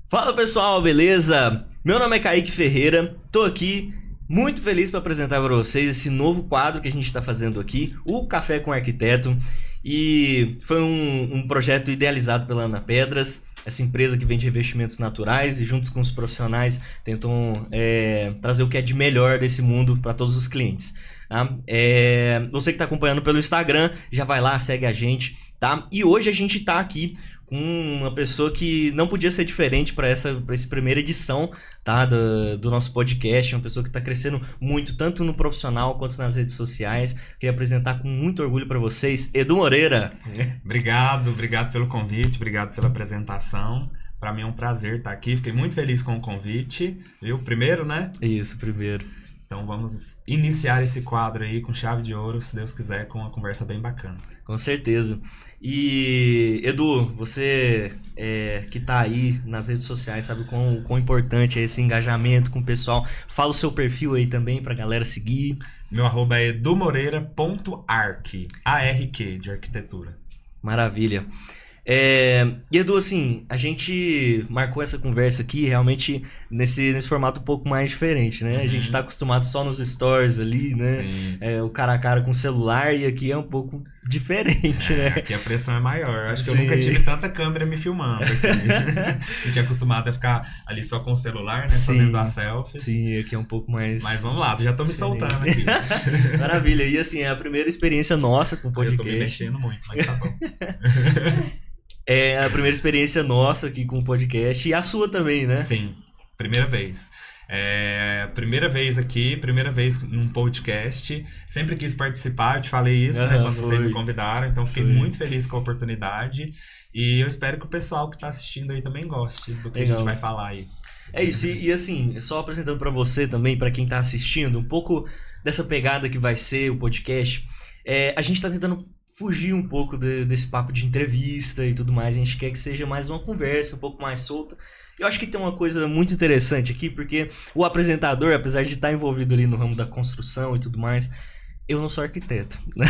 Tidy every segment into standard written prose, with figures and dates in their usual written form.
Fala pessoal, beleza? Meu nome é Kaique Ferreira, tô aqui muito feliz para apresentar para vocês esse novo quadro que a gente está fazendo aqui, o Café com Arquiteto. E foi um projeto idealizado pela Ana Pedras, essa empresa que vende revestimentos naturais e juntos com os profissionais tentam trazer o que é de melhor desse mundo para todos os clientes. Tá? Você que está acompanhando pelo Instagram, já vai lá, segue a gente, tá? E hoje a gente está aqui com uma pessoa que não podia ser diferente para essa primeira edição, tá, do nosso podcast. Uma pessoa que está crescendo muito, tanto no profissional quanto nas redes sociais. Queria apresentar com muito orgulho para vocês, Edu Moreira. Obrigado pelo convite, obrigado pela apresentação. Para mim é um prazer estar aqui, fiquei muito feliz com o convite, viu? Primeiro, né? Isso, primeiro. Então vamos iniciar esse quadro aí com chave de ouro, se Deus quiser, com uma conversa bem bacana. Com certeza. E, Edu, você que tá aí nas redes sociais, sabe quão importante é esse engajamento com o pessoal. Fala o seu perfil aí também pra galera seguir. Meu arroba é edumoreira.arc, A-R-Q, de arquitetura. Maravilha. E Edu, assim, a gente marcou essa conversa aqui realmente nesse formato um pouco mais diferente, né? A gente tá acostumado só nos stories ali, né? O cara a cara com o celular, e aqui é um pouco diferente, né? Aqui a pressão é maior. Acho que Sim. eu nunca tive tanta câmera me filmando aqui. A gente é acostumado a ficar ali só com o celular, né? Sim. Fazendo as selfies. Sim, aqui é um pouco mais... Mas vamos lá, já tô me soltando aqui. Maravilha. E assim, é a primeira experiência nossa com o podcast. Eu tô me mexendo muito, mas tá bom. É a primeira experiência nossa aqui com o podcast, e a sua também, né? Sim, primeira vez. Primeira vez aqui, primeira vez num podcast. Sempre quis participar, eu te falei isso, né, quando vocês me convidaram. Então fiquei muito feliz com a oportunidade. E eu espero que o pessoal que tá assistindo aí também goste do que a gente vai falar aí. É isso, e assim, só apresentando pra você também, pra quem tá assistindo, um pouco dessa pegada que vai ser o podcast. A gente tá tentando fugir um pouco desse papo de entrevista e tudo mais. A gente quer que seja mais uma conversa, um pouco mais solta. Eu acho que tem uma coisa muito interessante aqui, porque o apresentador, apesar de estar envolvido ali no ramo da construção e tudo mais, eu não sou arquiteto, né?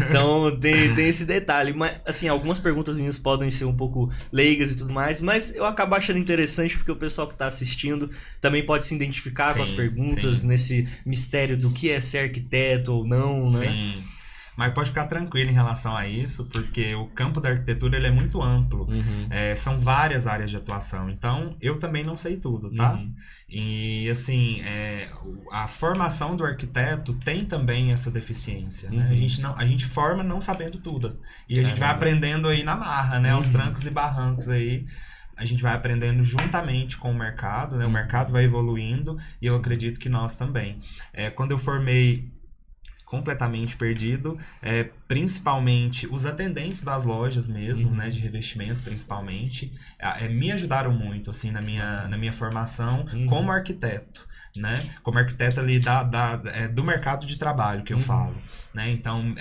Então tem esse detalhe. Mas, assim, algumas perguntas minhas podem ser um pouco leigas e tudo mais, mas eu acabo achando interessante porque o pessoal que está assistindo também pode se identificar com as perguntas, nesse mistério do que é ser arquiteto ou não, né? Sim. Mas pode ficar tranquilo em relação a isso, porque o campo da arquitetura ele é muito amplo. São várias áreas de atuação. Então, eu também não sei tudo, tá? E, assim, a formação do arquiteto tem também essa deficiência, né? A gente forma não sabendo tudo. E a gente vai aprendendo aí na marra, né? Aos trancos e barrancos aí. A gente vai aprendendo juntamente com o mercado, né? O mercado vai evoluindo e eu acredito que nós também. Quando eu formei completamente perdido, principalmente os atendentes das lojas mesmo, né, de revestimento principalmente, me ajudaram muito, assim, na minha formação como arquiteto, né, como arquiteto ali do mercado de trabalho que eu falo, né, então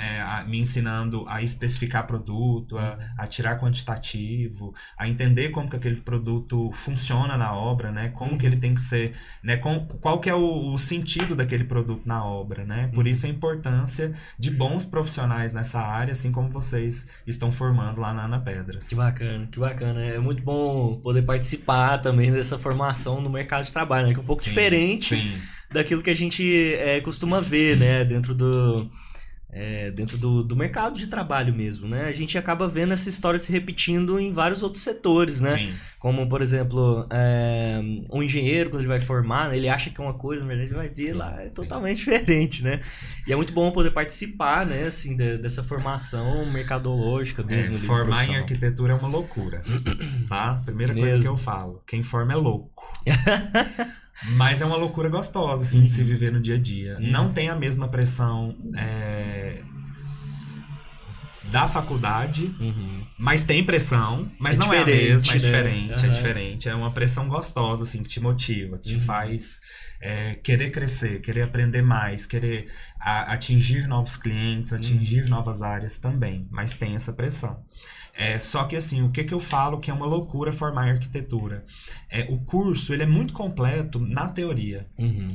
me ensinando a especificar produto, a tirar quantitativo, a entender como que aquele produto funciona na obra, né, como que ele tem que ser, né, qual que é o sentido daquele produto na obra, né, por isso a importância de bons profissionais nessa área, assim como vocês estão formando lá na Ana Pedras. Que bacana. É muito bom poder participar também dessa formação no mercado de trabalho, né, que é um pouco diferente daquilo que a gente costuma ver, né, dentro do mercado de trabalho mesmo, né? A gente acaba vendo essa história se repetindo em vários outros setores, né? Sim. Como, por exemplo, um engenheiro, quando ele vai formar, né, ele acha que é uma coisa, na verdade ele vai ver lá, é totalmente diferente, né? E é muito bom poder participar, né, assim, dessa formação mercadológica mesmo. Formar em arquitetura é uma loucura, tá? Primeira coisa que eu falo, quem forma é louco. Mas é uma loucura gostosa, assim, de se viver no dia a dia. Não tem a mesma pressão da faculdade, mas tem pressão, mas não é a mesma, é diferente. É uma pressão gostosa, assim, que te motiva, que te faz querer crescer, querer aprender mais, querer atingir novos clientes, atingir novas áreas também, mas tem essa pressão. Só que assim, o que eu falo que é uma loucura formar em arquitetura? O curso, ele é muito completo na teoria,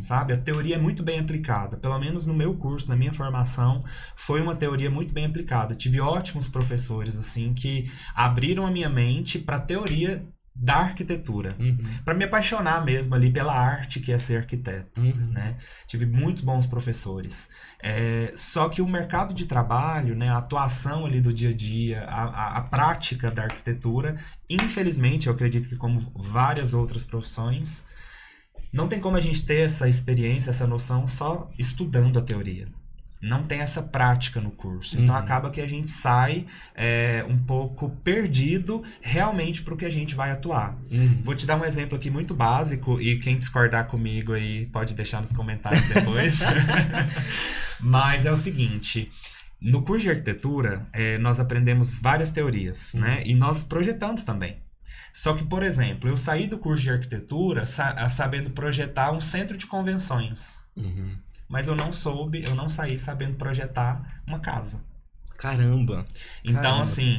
sabe? A teoria é muito bem aplicada, pelo menos no meu curso, na minha formação, foi uma teoria muito bem aplicada. Tive ótimos professores, assim, que abriram a minha mente para a teoria da arquitetura, para me apaixonar mesmo ali pela arte que é ser arquiteto, né? Tive muitos bons professores. Só que o mercado de trabalho, né, a atuação ali do dia a dia, a prática da arquitetura, infelizmente, eu acredito que como várias outras profissões, não tem como a gente ter essa experiência, essa noção só estudando a teoria. Não tem essa prática no curso. Então acaba que a gente sai um pouco perdido realmente para o que a gente vai atuar. Vou te dar um exemplo aqui muito básico e quem discordar comigo aí pode deixar nos comentários depois. Mas é o seguinte, no curso de arquitetura nós aprendemos várias teorias, né? E nós projetamos também. Só que, por exemplo, eu saí do curso de arquitetura sabendo projetar um centro de convenções. Mas eu não saí sabendo projetar uma casa. Caramba! Então, assim,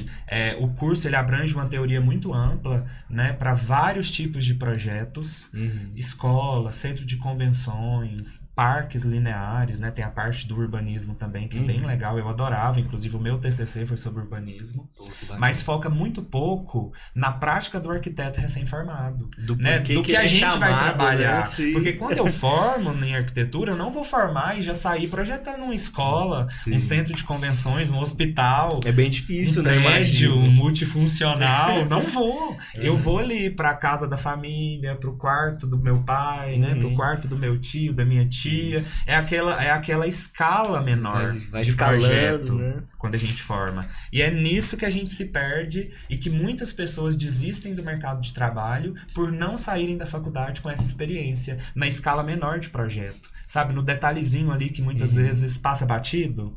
o curso ele abrange uma teoria muito ampla, né, para vários tipos de projetos, escola, centro de convenções, parques lineares, né, tem a parte do urbanismo também, que é bem legal, eu adorava, inclusive o meu TCC foi sobre urbanismo, mas foca muito pouco na prática do arquiteto recém-formado, né, do que a gente vai trabalhar, né? Porque quando eu formo em arquitetura, eu não vou formar e já sair projetando uma escola, um centro de convenções, um hospital. É bem difícil, né? Prédio multifuncional. Não vou. Eu vou ali pra casa da família, pro quarto do meu pai, né? Pro quarto do meu tio, da minha tia. Isso. É aquela escala menor vai de escalando, projeto, né? Quando a gente forma. E é nisso que a gente se perde e que muitas pessoas desistem do mercado de trabalho por não saírem da faculdade com essa experiência na escala menor de projeto. Sabe, no detalhezinho ali que muitas vezes passa batido,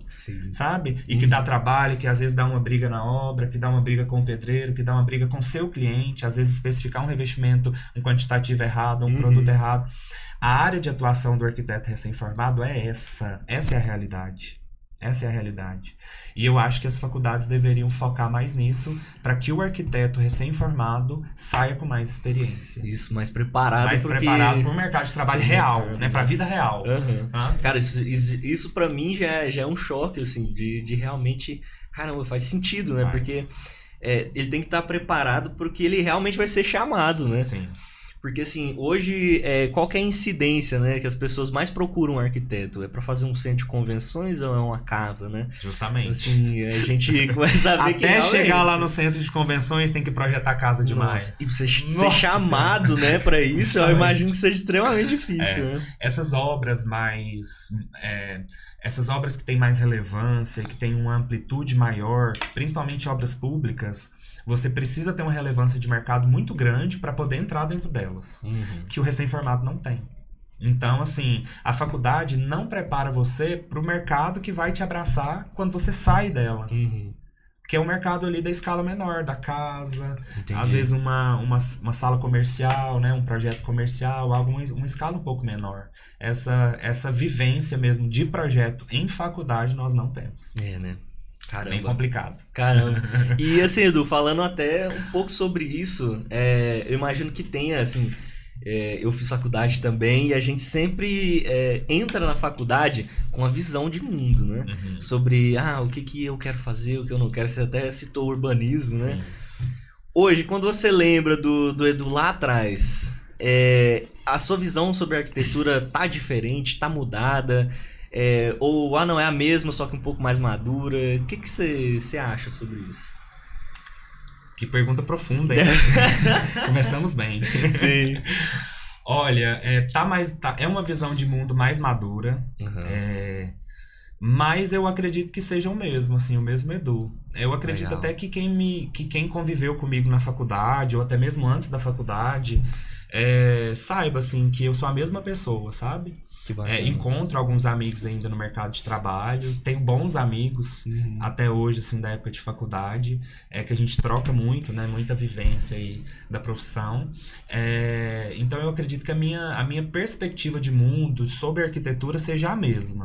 sabe? E que dá trabalho, que às vezes dá uma briga na obra, que dá uma briga com o pedreiro, que dá uma briga com o seu cliente, às vezes especificar um revestimento, um quantitativo errado, um produto errado. A área de atuação do arquiteto recém-formado é essa. Essa é a realidade. Essa é a realidade. E eu acho que as faculdades deveriam focar mais nisso para que o arquiteto recém-formado saia com mais experiência. Isso, mais preparado. Mais preparado para o mercado de trabalho real, né? Para a vida real. Tá? Cara, isso para mim já é um choque, assim, de realmente... Caramba, faz sentido, né? Porque ele tem que estar preparado porque ele realmente vai ser chamado, né? Sim. Porque, assim, hoje, qual que é a incidência, né? Que as pessoas mais procuram um arquiteto? É pra fazer um centro de convenções ou é uma casa, né? Justamente. Assim, a gente começa a ver que até chegar lá no centro de convenções tem que projetar casa demais. E você ser chamado, né, pra isso, justamente. Eu imagino que seja extremamente difícil, né? Essas obras essas obras que têm mais relevância, que têm uma amplitude maior, principalmente obras públicas, você precisa ter uma relevância de mercado muito grande para poder entrar dentro delas, que o recém-formado não tem. Então, assim, a faculdade não prepara você para o mercado que vai te abraçar quando você sai dela. Que é o mercado ali da escala menor, da casa, às vezes uma sala comercial, né, um projeto comercial, uma escala um pouco menor. Essa vivência mesmo de projeto em faculdade nós não temos. Né? Caramba. Bem complicado. Caramba. E assim, Edu, falando até um pouco sobre isso, eu imagino que tenha, assim, eu fiz faculdade também e a gente sempre entra na faculdade com a visão de mundo, né? Sobre, o que eu quero fazer, o que eu não quero. Você até citou o urbanismo, né? Hoje, quando você lembra do Edu lá atrás, a sua visão sobre a arquitetura tá diferente, tá mudada? Ou não é a mesma, só que um pouco mais madura? O que você acha sobre isso? Que pergunta profunda, hein? Começamos bem. Sim. Olha, é uma visão de mundo mais madura, mas eu acredito que seja o mesmo, assim, o mesmo Edu. Eu acredito até que quem conviveu comigo na faculdade, ou até mesmo antes da faculdade, saiba, assim, que eu sou a mesma pessoa, sabe? Encontro alguns amigos ainda no mercado de trabalho, tenho bons amigos até hoje, assim, da época de faculdade, que a gente troca muito, né, muita vivência aí da profissão. Então eu acredito que a minha perspectiva de mundo sobre arquitetura seja a mesma.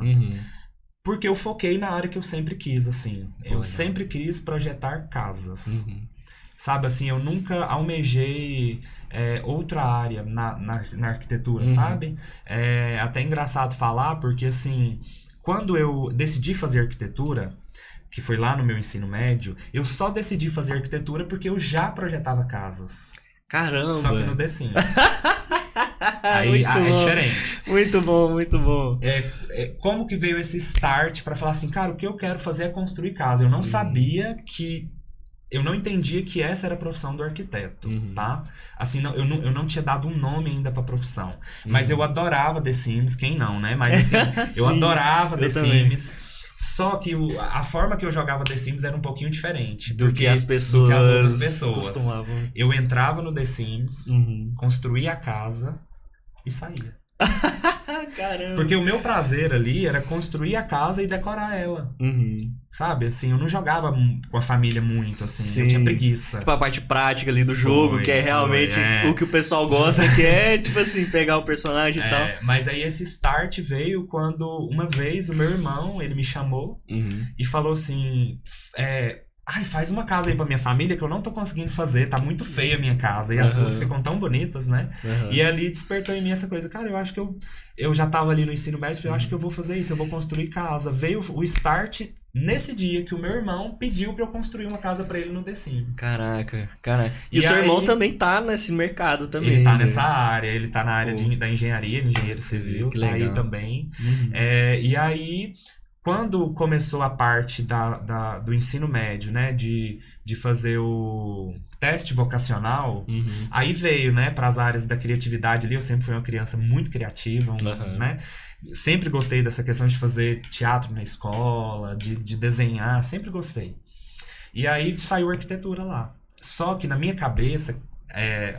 Porque eu foquei na área que eu sempre quis, assim. Eu sempre quis projetar casas. Sabe, assim, eu nunca almejei outra área na arquitetura, sabe? É até engraçado falar, porque, assim, quando eu decidi fazer arquitetura, que foi lá no meu ensino médio, eu só decidi fazer arquitetura porque eu já projetava casas. Caramba! Só que no The Sims. Aí é diferente. Muito bom, muito bom. Como que veio esse start pra falar assim, cara, o que eu quero fazer é construir casa. Eu não sabia que... Eu não entendia que essa era a profissão do arquiteto, tá? Assim, eu não tinha dado um nome ainda pra profissão. Mas eu adorava The Sims, quem não, né? Mas assim, eu adorava The Sims. Só que a forma que eu jogava The Sims era um pouquinho diferente. Do que as outras pessoas costumavam. Eu entrava no The Sims, construía a casa e saía. Caramba. Porque o meu prazer ali era construir a casa e decorar ela. Sabe, assim, eu não jogava com a família muito, assim, Sim. eu tinha preguiça. Tipo, a parte prática ali do jogo, que é realmente o que o pessoal gosta, que é, tipo assim, pegar o personagem e tal. Mas aí esse start veio quando, uma vez, o meu irmão, ele me chamou e falou assim, faz uma casa aí pra minha família que eu não tô conseguindo fazer, tá muito feia a minha casa. E as ruas ficam tão bonitas, né? E ali despertou em mim essa coisa. Cara, eu acho que eu já tava ali no ensino médio, eu acho que eu vou fazer isso, eu vou construir casa. Veio o start nesse dia que o meu irmão pediu pra eu construir uma casa pra ele no The Sims. Caraca. E o seu irmão também tá nesse mercado também. Ele tá nessa área, ele tá na área da engenharia, engenheiro civil, que tá legal. aí também. E aí... Quando começou a parte do ensino médio, né, de fazer o teste vocacional, aí veio, né, para as áreas da criatividade ali. Eu sempre fui uma criança muito criativa, né? Sempre gostei dessa questão de fazer teatro na escola, de desenhar, sempre gostei. E aí saiu arquitetura lá. Só que na minha cabeça,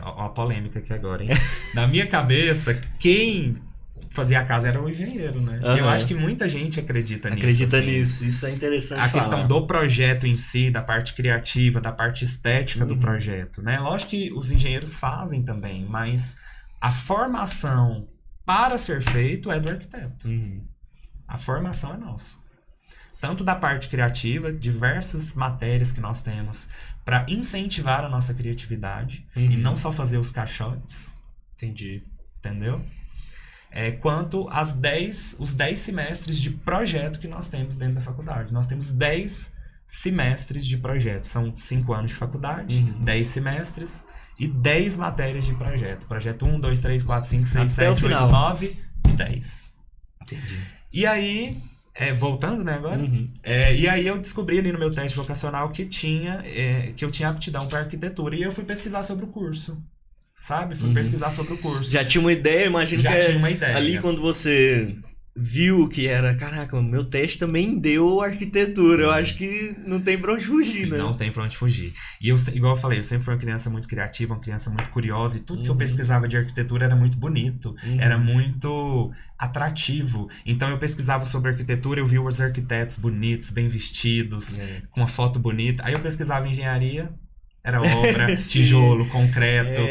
ó a polêmica aqui agora, hein? Na minha cabeça, quem fazia a casa era o engenheiro, né? Eu acho que muita gente acredita nisso. Isso é interessante. A questão do projeto em si, da parte criativa, da parte estética do projeto, né? Lógico que os engenheiros fazem também, mas a formação para ser feito é do arquiteto. A formação é nossa. Tanto da parte criativa, diversas matérias que nós temos para incentivar a nossa criatividade e não só fazer os caixotes. Entendi. Entendeu? Quanto os 10 semestres de projeto que nós temos dentro da faculdade. Nós temos 10 semestres de projeto. São 5 anos de faculdade, 10 semestres e 10 matérias de projeto. Projeto 1, 2, 3, 4, 5, 6, 7, 8, 9, 10. Entendi. E aí, voltando, né, agora? E aí eu descobri ali no meu teste vocacional que eu tinha aptidão para arquitetura. E eu fui pesquisar sobre o curso. Sabe? Fui pesquisar sobre o curso. Já tinha uma ideia, imagino que tinha uma ideia. Ali quando você viu que era, caraca, meu teste também deu arquitetura. Eu acho que não tem pra onde fugir, né? Não tem pra onde fugir. E eu, igual eu falei, eu sempre fui uma criança muito criativa, uma criança muito curiosa, e tudo que eu pesquisava de arquitetura era muito bonito, era muito atrativo. Então eu pesquisava sobre arquitetura, eu via os arquitetos bonitos, bem vestidos, com uma foto bonita. Aí eu pesquisava engenharia, era obra, tijolo, concreto.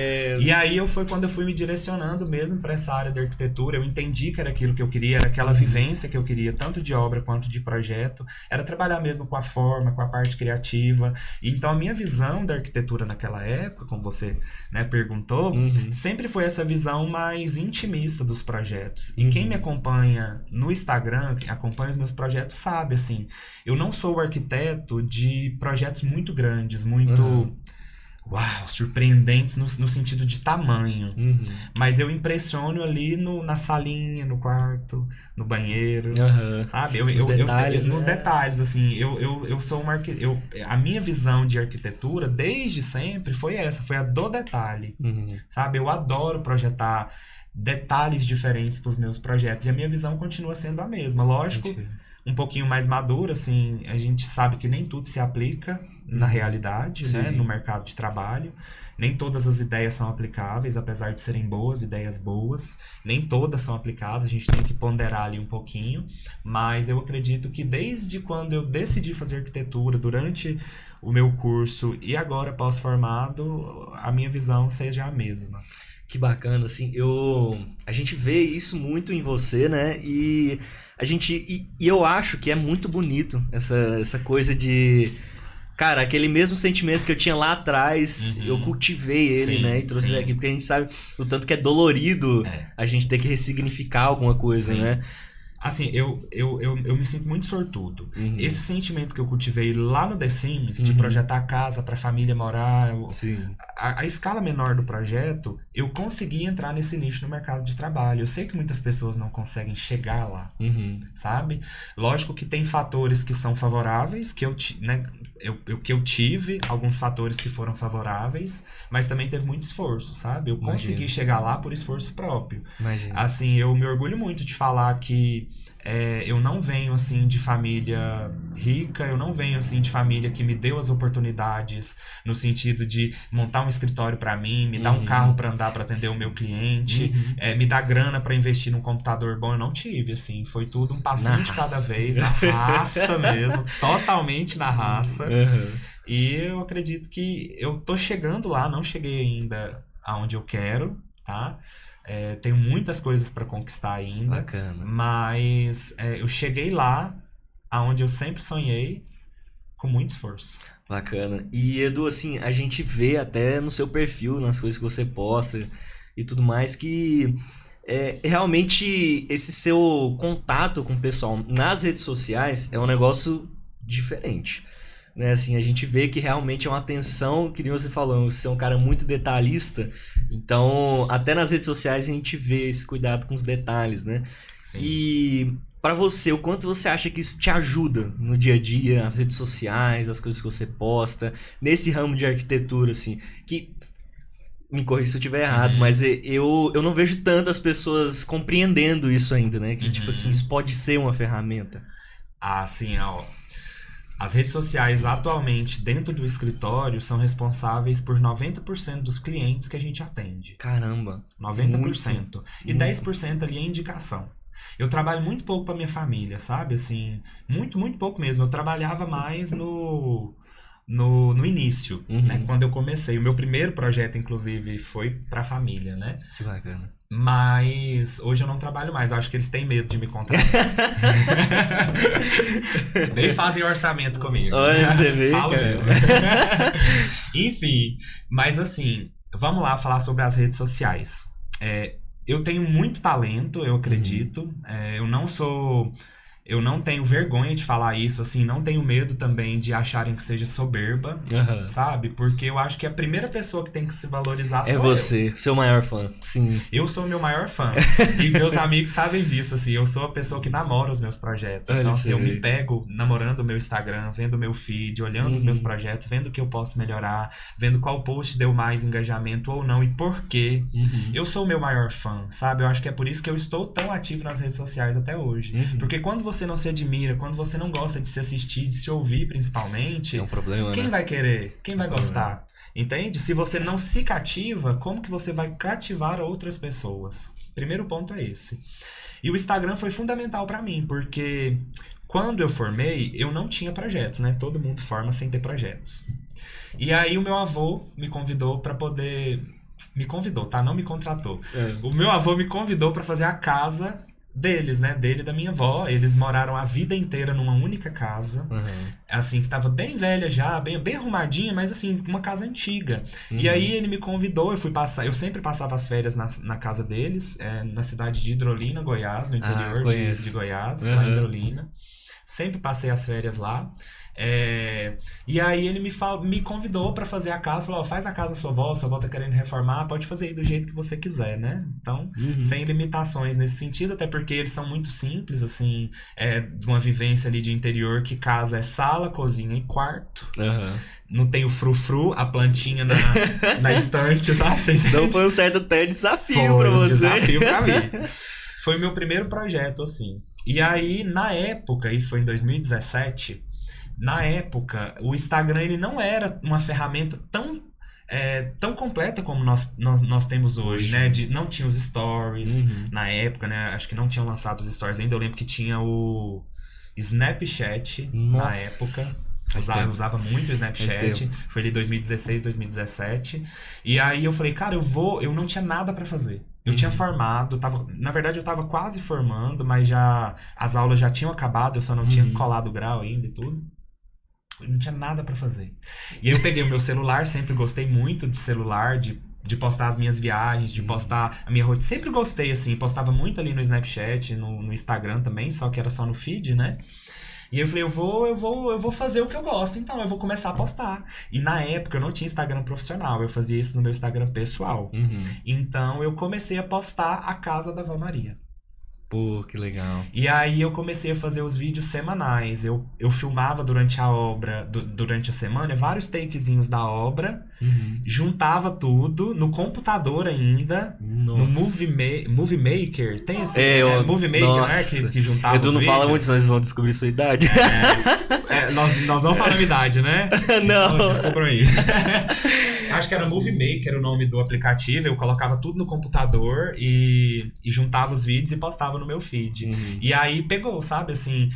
E aí foi quando eu fui me direcionando mesmo para essa área da arquitetura. Eu entendi que era aquilo que eu queria, era aquela vivência que eu queria, tanto de obra quanto de projeto. Era trabalhar mesmo com a forma, com a parte criativa. E então a minha visão da arquitetura naquela época, como você, né, perguntou, sempre foi essa visão mais intimista dos projetos. E quem me acompanha no Instagram, quem acompanha os meus projetos, sabe, assim, eu não sou o arquiteto de projetos muito grandes, muito... surpreendentes no sentido de tamanho. Mas eu impressiono ali na salinha, no quarto, no banheiro, sabe? Nos detalhes, assim. Eu sou a minha visão de arquitetura, desde sempre, foi essa. Foi a do detalhe, sabe? Eu adoro projetar detalhes diferentes para os meus projetos. E a minha visão continua sendo a mesma. Lógico, um pouquinho mais madura, assim, a gente sabe que nem tudo se aplica na realidade, né, no mercado de trabalho. Nem todas as ideias são aplicáveis, apesar de serem boas, ideias boas. Nem todas são aplicadas, a gente tem que ponderar ali um pouquinho. Mas eu acredito que desde quando eu decidi fazer arquitetura, durante o meu curso e agora pós-formado, a minha visão seja a mesma. Que bacana, assim, a gente vê isso muito em você, né, e eu acho que é muito bonito essa coisa de, cara, aquele mesmo sentimento que eu tinha lá atrás, eu cultivei ele, né, e trouxe ele aqui, porque a gente sabe o tanto que é dolorido a gente ter que ressignificar alguma coisa, né. Assim, eu me sinto muito sortudo. Uhum. Esse sentimento que eu cultivei lá no The Sims, de projetar a casa pra família morar, a escala menor do projeto, eu consegui entrar nesse nicho no mercado de trabalho. Eu sei que muitas pessoas não conseguem chegar lá, sabe? Lógico que tem fatores que são favoráveis, que eu tive, alguns fatores que foram favoráveis, mas também teve muito esforço, sabe? Eu consegui chegar lá por esforço próprio. Imagina. Assim, eu me orgulho muito de falar que eu não venho, assim, de família rica, eu não venho, assim, de família que me deu as oportunidades no sentido de montar um escritório pra mim, me dar um carro pra andar pra atender o meu cliente, me dar grana pra investir num computador bom. Eu não tive, assim, foi tudo um passinho de cada vez, na raça mesmo, totalmente na raça. E eu acredito que eu tô chegando lá, não cheguei ainda aonde eu quero, tá? Tenho muitas coisas para conquistar ainda. Bacana. Mas eu cheguei lá, aonde eu sempre sonhei, com muito esforço. Bacana. E Edu, assim, a gente vê até no seu perfil, nas coisas que você posta e tudo mais, que realmente esse seu contato com o pessoal nas redes sociais é um negócio diferente. Né, assim, a gente vê que realmente é uma atenção, que nem você falou, você é um cara muito detalhista, então até nas redes sociais a gente vê esse cuidado com os detalhes, né? Sim. E pra você, o quanto você acha que isso te ajuda no dia a dia, as redes sociais, as coisas que você posta, nesse ramo de arquitetura, assim, que... Me corrija se eu estiver errado, mas eu não vejo tantas pessoas compreendendo isso ainda, né? Que, tipo assim, isso pode ser uma ferramenta. Ah, sim, ó. As redes sociais atualmente dentro do escritório são responsáveis por 90% dos clientes que a gente atende. Caramba. 90%. Muito. E 10% ali é indicação. Eu trabalho muito pouco pra minha família, sabe? Assim, muito, muito pouco mesmo. Eu trabalhava mais no início, né? Quando eu comecei. O meu primeiro projeto, inclusive, foi pra família, né? Que bacana. Mas hoje eu não trabalho mais. Eu acho que eles têm medo de me contratar. Nem fazem orçamento comigo. Olha, você vê, Falo cara. mesmo. Enfim, mas assim, vamos lá falar sobre as redes sociais. Eu tenho muito talento, eu acredito. Eu não tenho vergonha de falar isso, assim, não tenho medo também de acharem que seja soberba, sabe? Porque eu acho que a primeira pessoa que tem que se valorizar sou eu. É você, seu maior fã, sim. Eu sou o meu maior fã. E meus amigos sabem disso, assim, eu sou a pessoa que namora os meus projetos. Então, assim, eu me pego namorando o meu Instagram, vendo o meu feed, olhando os meus projetos, vendo o que eu posso melhorar, vendo qual post deu mais engajamento ou não e por quê. Eu sou o meu maior fã, sabe? Eu acho que é por isso que eu estou tão ativo nas redes sociais até hoje. Porque quando você não se admira, quando você não gosta de se assistir, de se ouvir principalmente, é um problema, quem né? vai querer? Quem vai gostar? Entende? Se você não se cativa, como que você vai cativar outras pessoas? Primeiro ponto é esse. E o Instagram foi fundamental pra mim, porque quando eu formei, eu não tinha projetos, né? Todo mundo forma sem ter projetos. E aí o meu avô me convidou pra poder... Me convidou, tá? Não me contratou. O meu avô me convidou pra fazer a casa deles, né? Dele e da minha avó. Eles moraram a vida inteira numa única casa. Assim, que tava bem velha já, bem arrumadinha, mas assim, uma casa antiga. E aí ele me convidou, eu sempre passava as férias na casa deles, na cidade de Hidrolina, Goiás, no interior de Goiás, lá em Hidrolina. Sempre passei as férias lá. E aí ele me convidou pra fazer a casa, falou, faz a casa da sua avó tá querendo reformar, pode fazer aí do jeito que você quiser, né? Então, sem limitações nesse sentido, até porque eles são muito simples, assim, de uma vivência ali de interior, que casa é sala, cozinha e quarto. Não tem o frufru, a plantinha na estante, sabe? Você entende? Então foi um certo até desafio pra você. Desafio pra mim. Foi o meu primeiro projeto, assim. E aí, na época, isso foi em 2017... Na época, o Instagram ele não era uma ferramenta tão completa como nós temos hoje, né? Não tinha os stories na época, né? Acho que não tinham lançado os stories ainda. Eu lembro que tinha o Snapchat na época. Usava muito o Snapchat. Foi ali 2016, 2017. E aí eu falei, cara, eu não tinha nada pra fazer. Eu tinha formado, na verdade eu tava quase formando, mas as aulas já tinham acabado, eu só não tinha colado o grau ainda e tudo. Eu não tinha nada pra fazer. E aí eu peguei o meu celular, sempre gostei muito de celular, de de postar as minhas viagens, de postar a minha rotina. Sempre gostei, assim, postava muito ali no Snapchat, no Instagram também, só que era só no feed, né? E eu falei, eu vou fazer o que eu gosto, então eu vou começar a postar. E na época eu não tinha Instagram profissional, eu fazia isso no meu Instagram pessoal. Então eu comecei a postar a casa da Vó Maria. Pô, que legal. E aí eu comecei a fazer os vídeos semanais. Eu filmava durante a obra, durante a semana, vários takezinhos da obra, juntava tudo no computador ainda, no Movie Maker. Tem esse Movie Maker, né? Que juntava Edu os não vídeos. fala muito, senão eles vão descobrir sua idade. Nós não falamos idade, né? Não. Então, descubram aí. Acho que era Movie Maker o nome do aplicativo. Eu colocava tudo no computador e juntava os vídeos e postava no meu feed. E aí pegou, sabe? Assim,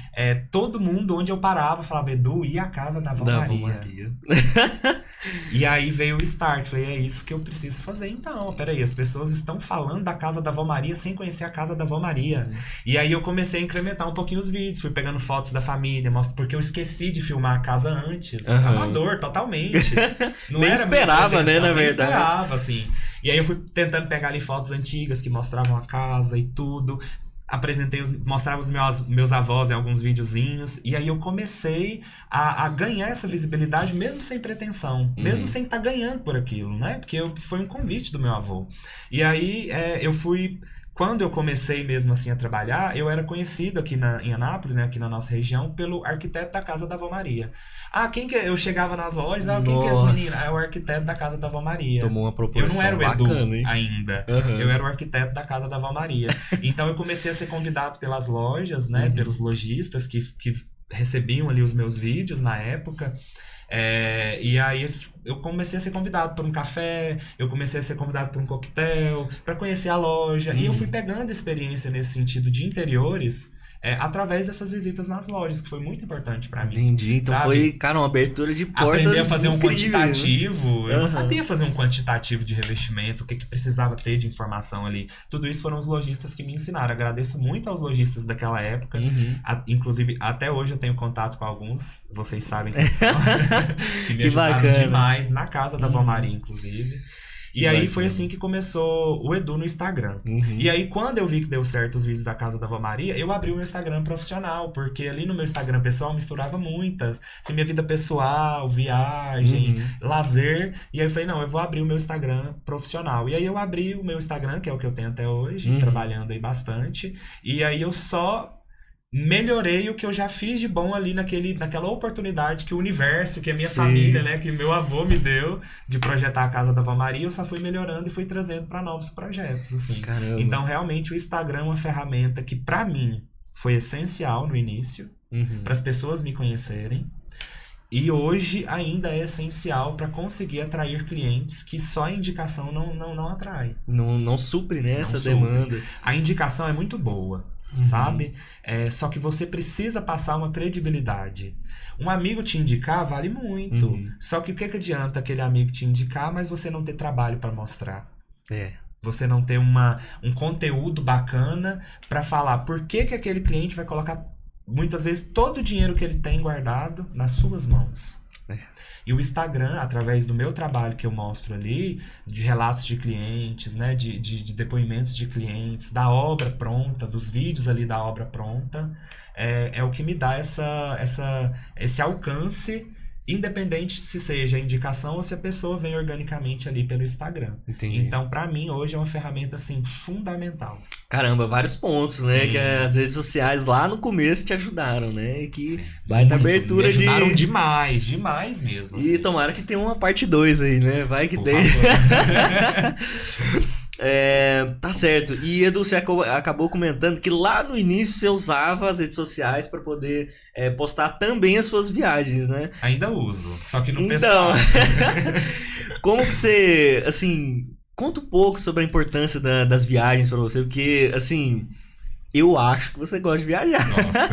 todo mundo onde eu parava falava, Edu, e a casa da Vó Maria? E aí veio o start. Falei, é isso que eu preciso fazer então. Peraí, as pessoas estão falando da casa da Vó Maria sem conhecer a casa da Vó Maria. E aí eu comecei a incrementar um pouquinho os vídeos. Fui pegando fotos da família, porque eu esqueci de filmar a casa antes. Amador, totalmente. Não nem era esperava, né, na verdade. Nem esperava, assim. E aí eu fui tentando pegar ali fotos antigas que mostravam a casa e tudo. Mostrava os meus avós em alguns videozinhos. E aí eu comecei a ganhar essa visibilidade mesmo sem pretensão. Mesmo sem estar ganhando por aquilo, né? Porque foi um convite do meu avô. E aí eu fui... Quando eu comecei mesmo assim a trabalhar, eu era conhecido aqui em Anápolis, né, aqui na nossa região, pelo arquiteto da casa da Vó Maria. Quem que é? Eu chegava nas lojas, quem que é esse menino? É o arquiteto da casa da Vó Maria. Tomou uma proporção Eu não era o Edu bacana, hein? ainda. Eu era o arquiteto da casa da Vó Maria. Então eu comecei a ser convidado pelas lojas, né, pelos lojistas que recebiam ali os meus vídeos na época. E aí eu comecei a ser convidado por um café, eu comecei a ser convidado por um coquetel, para conhecer a loja. E eu fui pegando experiência nesse sentido de interiores através dessas visitas nas lojas, que foi muito importante para mim. Entendi. Então sabe? foi, cara, uma abertura de portas. Aprender a fazer um incrível, quantitativo. Né? Eu não sabia fazer um quantitativo de revestimento, o que precisava ter de informação ali. Tudo isso foram os lojistas que me ensinaram. Agradeço muito aos lojistas daquela época. Inclusive, até hoje eu tenho contato com alguns, vocês sabem quem são, que me ajudaram demais na casa da Vó Maria, inclusive. E aí foi assim que começou o Edu no Instagram. E aí quando eu vi que deu certo os vídeos da casa da Vó Maria, eu abri o meu Instagram profissional, porque ali no meu Instagram pessoal misturava muitas, assim, minha vida pessoal, viagem, lazer, e aí eu falei, não, eu vou abrir o meu Instagram profissional. E aí eu abri o meu Instagram, que é o que eu tenho até hoje, trabalhando aí bastante, e aí eu só melhorei o que eu já fiz de bom ali naquela oportunidade que o universo, que a minha família, né, que meu avô me deu de projetar a casa da Vó Maria. Eu só fui melhorando e fui trazendo para novos projetos, assim. Caramba. Então, realmente, o Instagram é uma ferramenta que, para mim, foi essencial no início, para as pessoas me conhecerem. E hoje ainda é essencial para conseguir atrair clientes que só a indicação não atrai. Não supre, né, essa supre. demanda. A indicação é muito boa. Sabe? Só que você precisa passar uma credibilidade. Um amigo te indicar vale muito. Só que o que adianta aquele amigo te indicar, mas você não ter trabalho para mostrar? Você não ter um conteúdo bacana para falar por que aquele cliente vai colocar muitas vezes todo o dinheiro que ele tem guardado nas suas mãos. E o Instagram, através do meu trabalho que eu mostro ali, de relatos de clientes, né, de depoimentos de clientes, da obra pronta, dos vídeos ali da obra pronta, é o que me dá esse alcance, independente se seja indicação ou se a pessoa vem organicamente ali pelo Instagram. Entendi. Então, pra mim, hoje é uma ferramenta, assim, fundamental. Caramba, vários pontos, né? Sim. Que as redes sociais lá no começo te ajudaram, né? E que vai ter abertura me ajudaram demais mesmo. E assim. tomara que tenha uma parte 2 aí, né? Vai que Por tem. favor. Tá certo. E Edu, você acabou comentando que lá no início você usava as redes sociais para poder postar também as suas viagens, né? Ainda uso, só que no então, pessoal. Como que você, assim, conta um pouco sobre a importância das viagens para você, porque, assim, eu acho que você gosta de viajar. Nossa.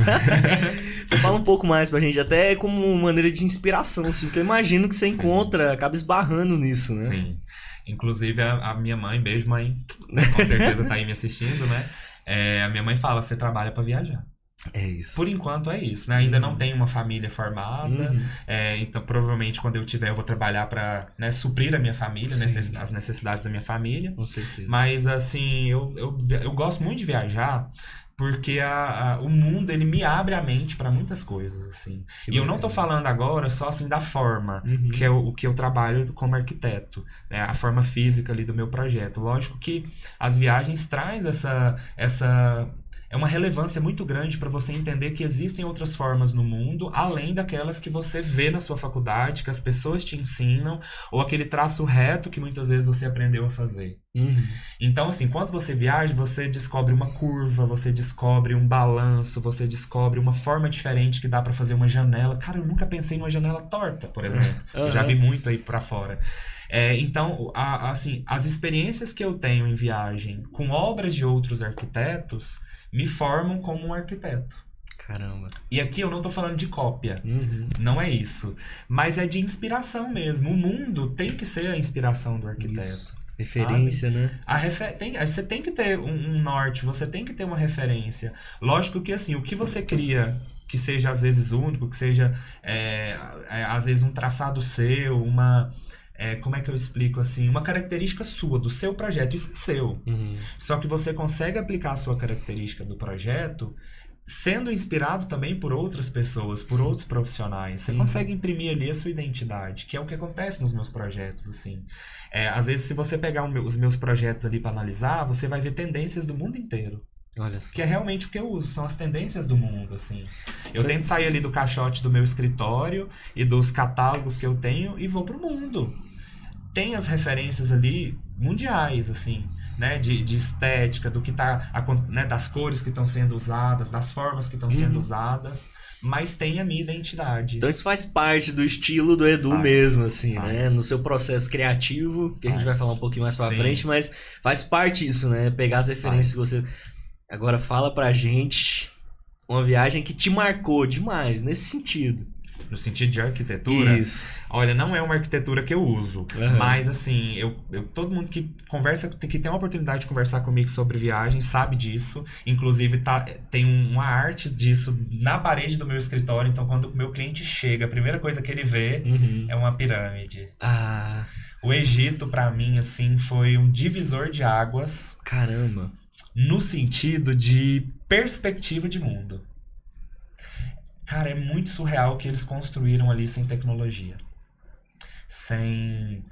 Então, fala um pouco mais pra gente, até como maneira de inspiração, assim, que eu imagino que você acaba esbarrando nisso, né? Sim. Inclusive, a minha mãe, beijo mãe, com certeza tá aí me assistindo, né? A minha mãe fala, você trabalha pra viajar. É isso. Por enquanto é isso, né? Ainda não tenho uma família formada, então provavelmente quando eu tiver eu vou trabalhar para, né, suprir a minha família, as necessidades da minha família. Com certeza. Mas assim, eu gosto muito de viajar porque o mundo ele me abre a mente para muitas coisas, assim. E eu não tô falando agora só assim da forma, que é o que eu trabalho como arquiteto, né? A forma física ali do meu projeto. Lógico que as viagens traz é uma relevância muito grande para você entender que existem outras formas no mundo, além daquelas que você vê na sua faculdade, que as pessoas te ensinam, ou aquele traço reto que muitas vezes você aprendeu a fazer. Então, assim, quando você viaja, você descobre uma curva, você descobre um balanço, você descobre uma forma diferente que dá para fazer uma janela. Cara, eu nunca pensei numa janela torta, por exemplo. Eu já vi muito aí para fora. Então, assim, as experiências que eu tenho em viagem com obras de outros arquitetos me formam como um arquiteto. Caramba. E aqui eu não tô falando de cópia, não é isso. Mas é de inspiração mesmo. O mundo tem que ser a inspiração do arquiteto. Isso. Referência, sabe? Né? Você tem que ter um norte, você tem que ter uma referência. Lógico que assim, o que você cria que seja às vezes único, que seja às vezes um traçado seu, como é que eu explico assim? Uma característica sua, do seu projeto, isso é seu. Só que você consegue aplicar a sua característica do projeto sendo inspirado também por outras pessoas, por outros profissionais. Você consegue imprimir ali a sua identidade, que é o que acontece nos meus projetos, assim. Às vezes, se você pegar os meus projetos ali para analisar, você vai ver tendências do mundo inteiro. Olha só. Que é realmente o que eu uso, são as tendências do mundo, assim. Eu tento sair ali do caixote do meu escritório e dos catálogos que eu tenho e vou pro mundo. Tem as referências ali mundiais, assim, né? De estética, do que tá, né? Das cores que estão sendo usadas, das formas que estão sendo usadas, mas tem a minha identidade. Então isso faz parte do estilo do Edu mesmo, assim, né? No seu processo criativo, que a gente vai falar um pouquinho mais pra frente, mas faz parte isso, né? Pegar as referências que você... Agora fala pra gente uma viagem que te marcou demais, nesse sentido. No sentido de arquitetura? Isso. Olha, não é uma arquitetura que eu uso, mas assim, todo mundo que conversa, que tem uma oportunidade de conversar comigo sobre viagem, sabe disso. Inclusive, tem uma arte disso na parede do meu escritório, então quando o meu cliente chega, a primeira coisa que ele vê é uma pirâmide. O Egito, pra mim, assim, foi um divisor de águas. Caramba. No sentido de perspectiva de mundo. Cara, é muito surreal o que eles construíram ali sem tecnologia. Sem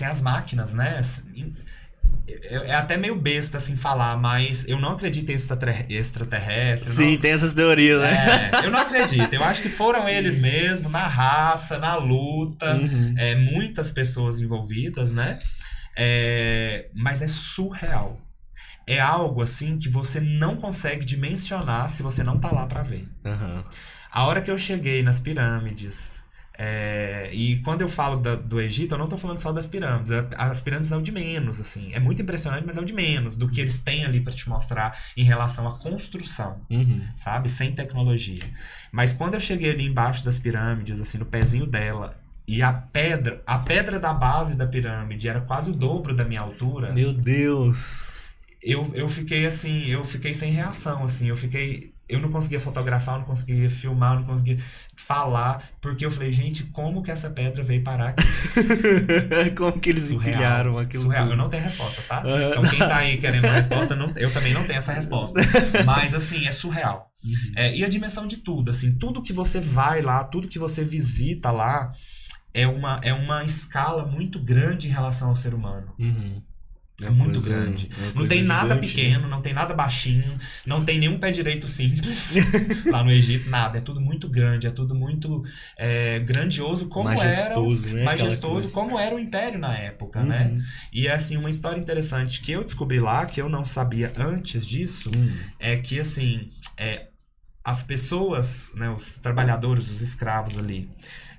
as máquinas, né? É até meio besta assim falar, mas eu não acredito em extraterrestre. Sim, tem essas teorias, né? Eu não acredito. Eu acho que foram eles mesmo, na raça, na luta. Muitas pessoas envolvidas, né? Mas é surreal. É algo assim que você não consegue dimensionar se você não tá lá pra ver. A hora que eu cheguei nas pirâmides, e quando eu falo do Egito, eu não tô falando só das pirâmides. As pirâmides são de menos, assim. É muito impressionante, mas é o de menos do que eles têm ali pra te mostrar em relação à construção, sabe? Sem tecnologia. Mas quando eu cheguei ali embaixo das pirâmides, assim, no pezinho dela, e a pedra da base da pirâmide era quase o dobro da minha altura. Meu Deus! Eu fiquei assim, eu fiquei sem reação, assim, eu não conseguia fotografar, eu não conseguia filmar, eu não conseguia falar, porque eu falei, gente, como que essa pedra veio parar aqui? Como que eles empilharam aquilo? Surreal, eu não tenho resposta, tá? Então quem tá aí querendo uma resposta, eu também não tenho essa resposta. Mas assim, é surreal. E a dimensão de tudo, assim, tudo que você vai lá, tudo que você visita lá, é uma escala muito grande em relação ao ser humano. É muito grande. Não tem nada pequeno, não tem nada baixinho, não tem nenhum pé direito simples lá no Egito, nada. É tudo muito grande, é tudo muito grandioso, como majestoso, né? Majestoso, como era o Império na época, né? E assim, uma história interessante que eu descobri lá, que eu não sabia antes disso, é que assim, as pessoas, né, os trabalhadores, os escravos ali,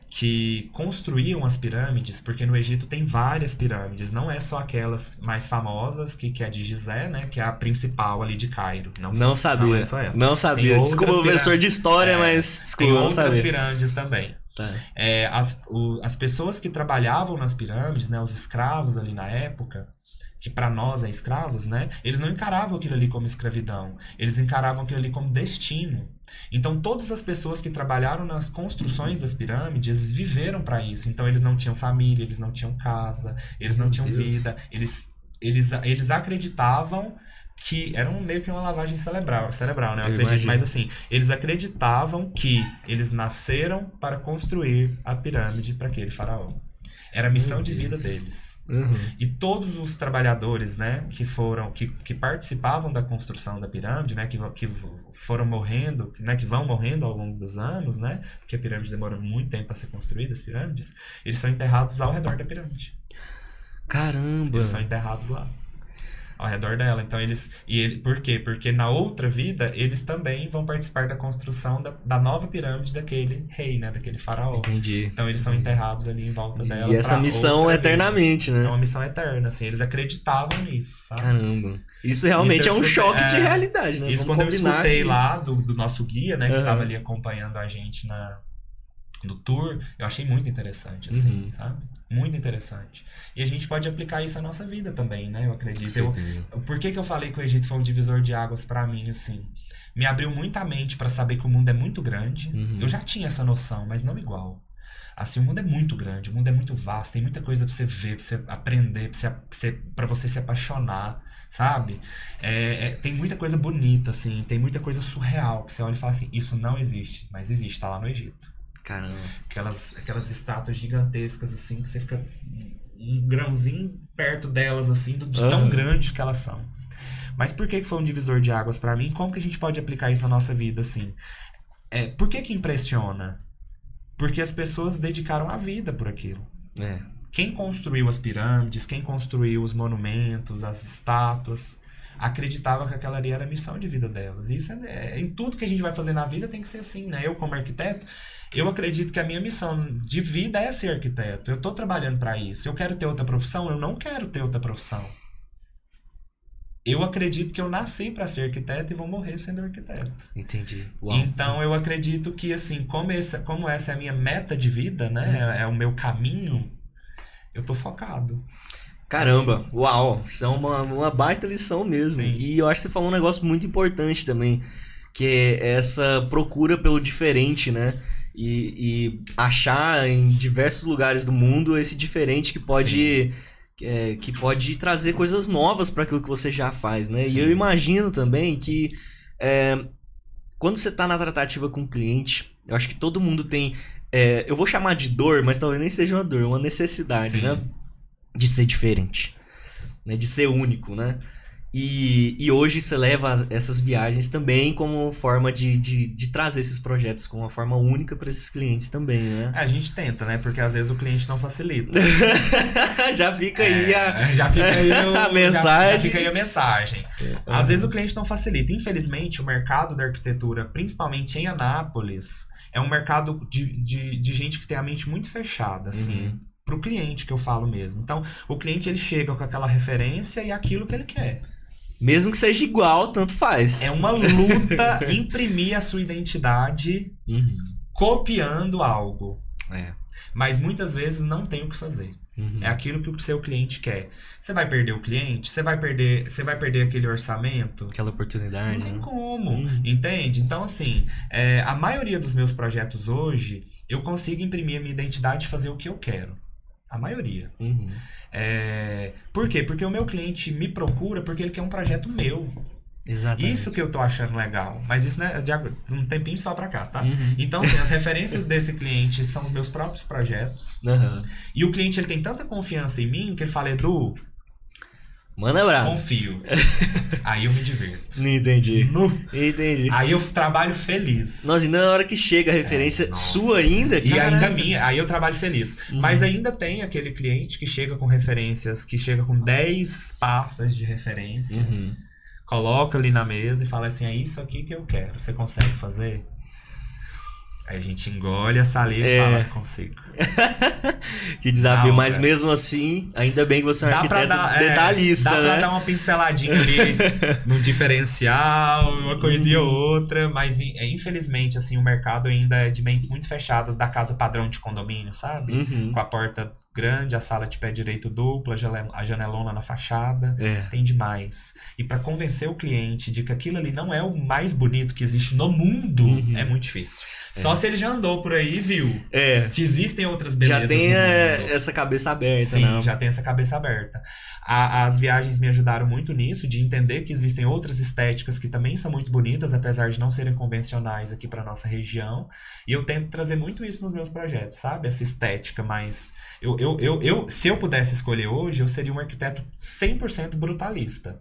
que construíam as pirâmides, porque no Egito tem várias pirâmides, não é só aquelas mais famosas, que é de Gizé, né, que é a principal ali de Cairo. Não sabia. Não é só ela. Não sabia. Desculpa, professor de história, mas desculpa, tem outras pirâmides também. Tá. As pessoas que trabalhavam nas pirâmides, né, os escravos ali na época, que para nós é escravos, né? Eles não encaravam aquilo ali como escravidão. Eles encaravam aquilo ali como destino. Então, todas as pessoas que trabalharam nas construções das pirâmides, eles viveram para isso. Então, eles não tinham família, eles não tinham casa, eles não tinham vida. Eles acreditavam que... Era meio que uma lavagem cerebral, né? Eu acredito. Mas, assim, eles acreditavam que eles nasceram para construir a pirâmide para aquele faraó. Era a missão de vida deles. E todos os trabalhadores, né, que participavam da construção da pirâmide, né, que foram morrendo, né, que vão morrendo ao longo dos anos, né, porque a pirâmide demora muito tempo para ser construída, as pirâmides, eles são enterrados ao redor da pirâmide. Caramba! Eles são enterrados lá, ao redor dela. Então por quê? Porque na outra vida eles também vão participar da construção da nova pirâmide daquele rei, né? Daquele faraó. Entendi. Então eles são enterrados ali em volta dela. E essa missão eternamente, vida. né? É uma missão eterna, assim. Eles acreditavam nisso, sabe? Caramba. Isso realmente é um choque de realidade, né? Isso quando eu escutei lá do nosso guia, né? Que tava ali acompanhando a gente no tour, eu achei muito interessante, assim, sabe? Muito interessante. E a gente pode aplicar isso à nossa vida também, né? Eu acredito. Por que eu falei que o Egito foi um divisor de águas pra mim, assim? Me abriu muito a mente pra saber que o mundo é muito grande. Eu já tinha essa noção, mas não igual. Assim, o mundo é muito grande, o mundo é muito vasto, tem muita coisa pra você ver, pra você aprender, pra você se apaixonar, sabe? Tem muita coisa bonita, assim, tem muita coisa surreal, que você olha e fala assim, isso não existe, mas existe, tá lá no Egito. Caramba. Aquelas estátuas gigantescas, assim, que você fica um grãozinho perto delas, assim, de tão grandes que elas são. Mas por que foi um divisor de águas pra mim? Como que a gente pode aplicar isso na nossa vida, assim? Por que impressiona? Porque as pessoas dedicaram a vida por aquilo. Quem construiu as pirâmides, quem construiu os monumentos, as estátuas, acreditava que aquela ali era a missão de vida delas. E isso em tudo que a gente vai fazer na vida tem que ser assim, né? Eu, como arquiteto, eu acredito que a minha missão de vida é ser arquiteto. Eu tô trabalhando para isso. Eu quero ter outra profissão? Eu não quero ter outra profissão. Eu acredito que eu nasci para ser arquiteto e vou morrer sendo arquiteto. Entendi. Uau. Então, eu acredito que, assim, como essa é a minha meta de vida, né? É o meu caminho, eu tô focado. Caramba, uau, isso é uma baita lição mesmo. Sim. E eu acho que você falou um negócio muito importante também, que é essa procura pelo diferente, né? E achar em diversos lugares do mundo esse diferente que pode trazer coisas novas para aquilo que você já faz, né? Sim. E eu imagino também que quando você está na tratativa com o cliente, eu acho que todo mundo tem, eu vou chamar de dor, mas talvez nem seja uma dor, uma necessidade, né? De ser diferente, né? De ser único, né? E hoje você leva essas viagens também como forma de trazer esses projetos com uma forma única para esses clientes também, né? A gente tenta, né? Porque às vezes o cliente não facilita. Já fica aí a mensagem. Já fica aí a mensagem. Às vezes o cliente não facilita. Infelizmente, o mercado da arquitetura, principalmente em Anápolis, é um mercado de gente que tem a mente muito fechada, assim. Pro cliente que eu falo mesmo. Então, o cliente ele chega com aquela referência e aquilo que ele quer. Mesmo que seja igual, tanto faz. É uma luta imprimir a sua identidade copiando algo. Mas muitas vezes não tem o que fazer. É aquilo que o seu cliente quer. Você vai perder o cliente? Você vai perder aquele orçamento? Aquela oportunidade. Não tem como. Entende? Então, assim, a maioria dos meus projetos hoje, eu consigo imprimir a minha identidade e fazer o que eu quero. A maioria. Por quê? Porque o meu cliente me procura porque ele quer um projeto meu. Exatamente. Isso que eu tô achando legal. Mas isso não é de um tempinho só pra cá, tá? Então, assim, as referências desse cliente são os meus próprios projetos. E o cliente, ele tem tanta confiança em mim que ele fala, Edu, manda bravo. Confio. Aí eu me divirto. Entendi. Entendi. Aí eu trabalho feliz. Nossa, e na hora que chega a referência sua ainda, e ainda minha, aí eu trabalho feliz. Mas ainda tem aquele cliente que chega com referências, que chega com 10 pastas de referência, coloca ali na mesa e fala assim, é isso aqui que eu quero. Você consegue fazer? Aí a gente engole a saliva e fala, consigo. Que desafio, mas mesmo assim, ainda bem que você é um arquiteto detalhista, dá né? pra dar uma pinceladinha ali no diferencial, uma coisinha ou outra, mas infelizmente, assim, o mercado ainda é de mentes muito fechadas da casa padrão de condomínio, sabe? Com a porta grande, a sala de pé direito dupla, a janelona na fachada, tem demais. E pra convencer o cliente de que aquilo ali não é o mais bonito que existe no mundo, é muito difícil. Só se ele já andou por aí e viu que existem outras belezas já tem no mundo. essa cabeça aberta, Sim, né? já tem essa cabeça aberta. As viagens me ajudaram muito nisso, de entender que existem outras estéticas que também são muito bonitas, apesar de não serem convencionais aqui para nossa região. E eu tento trazer muito isso nos meus projetos, sabe? Essa estética, mas se eu pudesse escolher hoje, eu seria um arquiteto 100% brutalista.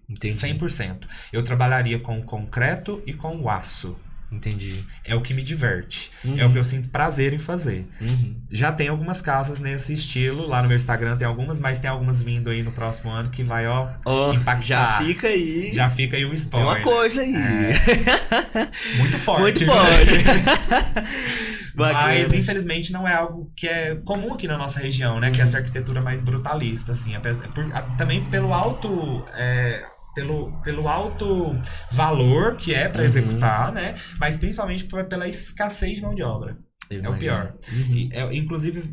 Entendi. 100%. Eu trabalharia com concreto e com o aço. Entendi. É o que me diverte. É o que eu sinto prazer em fazer. Já tem algumas casas nesse estilo. Lá no meu Instagram tem algumas, mas tem algumas vindo aí no próximo ano que vai, impactar. Já fica aí. Já fica aí o spoiler. É uma coisa aí. Muito forte. Muito forte. Mas, infelizmente, não é algo que é comum aqui na nossa região, né? Que é essa arquitetura mais brutalista, assim. Também pelo alto... Pelo alto valor que é para executar, né? Mas principalmente pela escassez de mão de obra. É o pior. Inclusive,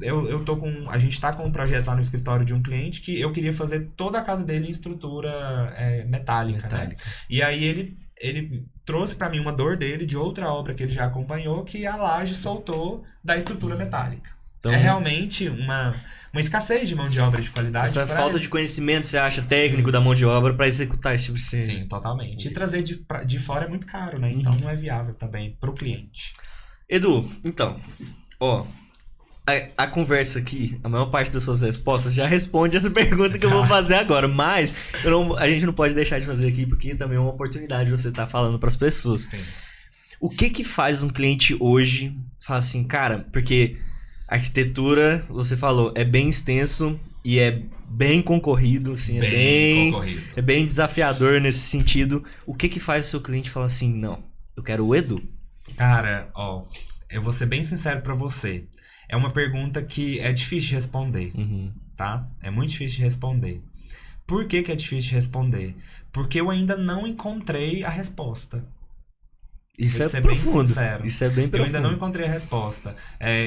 a gente tá com um projeto lá no escritório de um cliente que eu queria fazer toda a casa dele em estrutura metálica, né? E aí ele trouxe para mim uma dor dele de outra obra que ele já acompanhou, que a laje soltou da estrutura metálica. Então, é realmente uma escassez de mão de obra de qualidade. Essa falta de conhecimento, você acha, técnico da mão de obra para executar esse tipo de cena. Sim, totalmente. E trazer de fora é muito caro, né? Então não é viável também pro cliente. Edu, então, a conversa aqui, a maior parte das suas respostas já responde essa pergunta que eu vou fazer agora, mas a gente não pode deixar de fazer aqui porque também é uma oportunidade de você estar falando para as pessoas. Sim. O que faz um cliente hoje falar assim, cara, porque arquitetura, você falou, é bem extenso e é bem concorrido, assim, é bem desafiador nesse sentido. O que faz o seu cliente falar assim, não, eu quero o Edu? Cara, eu vou ser bem sincero pra você. É uma pergunta que é difícil de responder, tá? É muito difícil de responder. Por que é difícil de responder? Porque eu ainda não encontrei a resposta. Isso é profundo. Isso é bem profundo. Eu ainda não encontrei a resposta.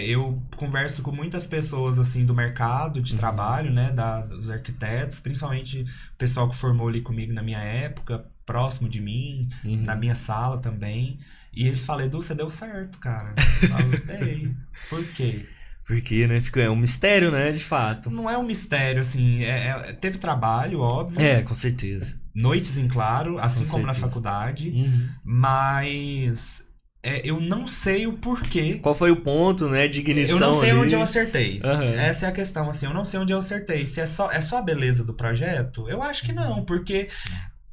Eu converso com muitas pessoas assim do mercado de trabalho, né, dos arquitetos, principalmente o pessoal que formou ali comigo na minha época, próximo de mim, na minha sala também. E eles falam, Edu, você deu certo, cara. Eu falo, dei. Por quê? Porque, né, é um mistério, né, de fato. Não é um mistério, assim, teve trabalho, óbvio. Com certeza. Noites em claro, assim como na faculdade, mas eu não sei o porquê. Qual foi o ponto, né, de ignição? Eu não sei ali. onde eu acertei. Essa é a questão, assim, eu não sei onde eu acertei. Se é só a beleza do projeto? Eu acho que não, porque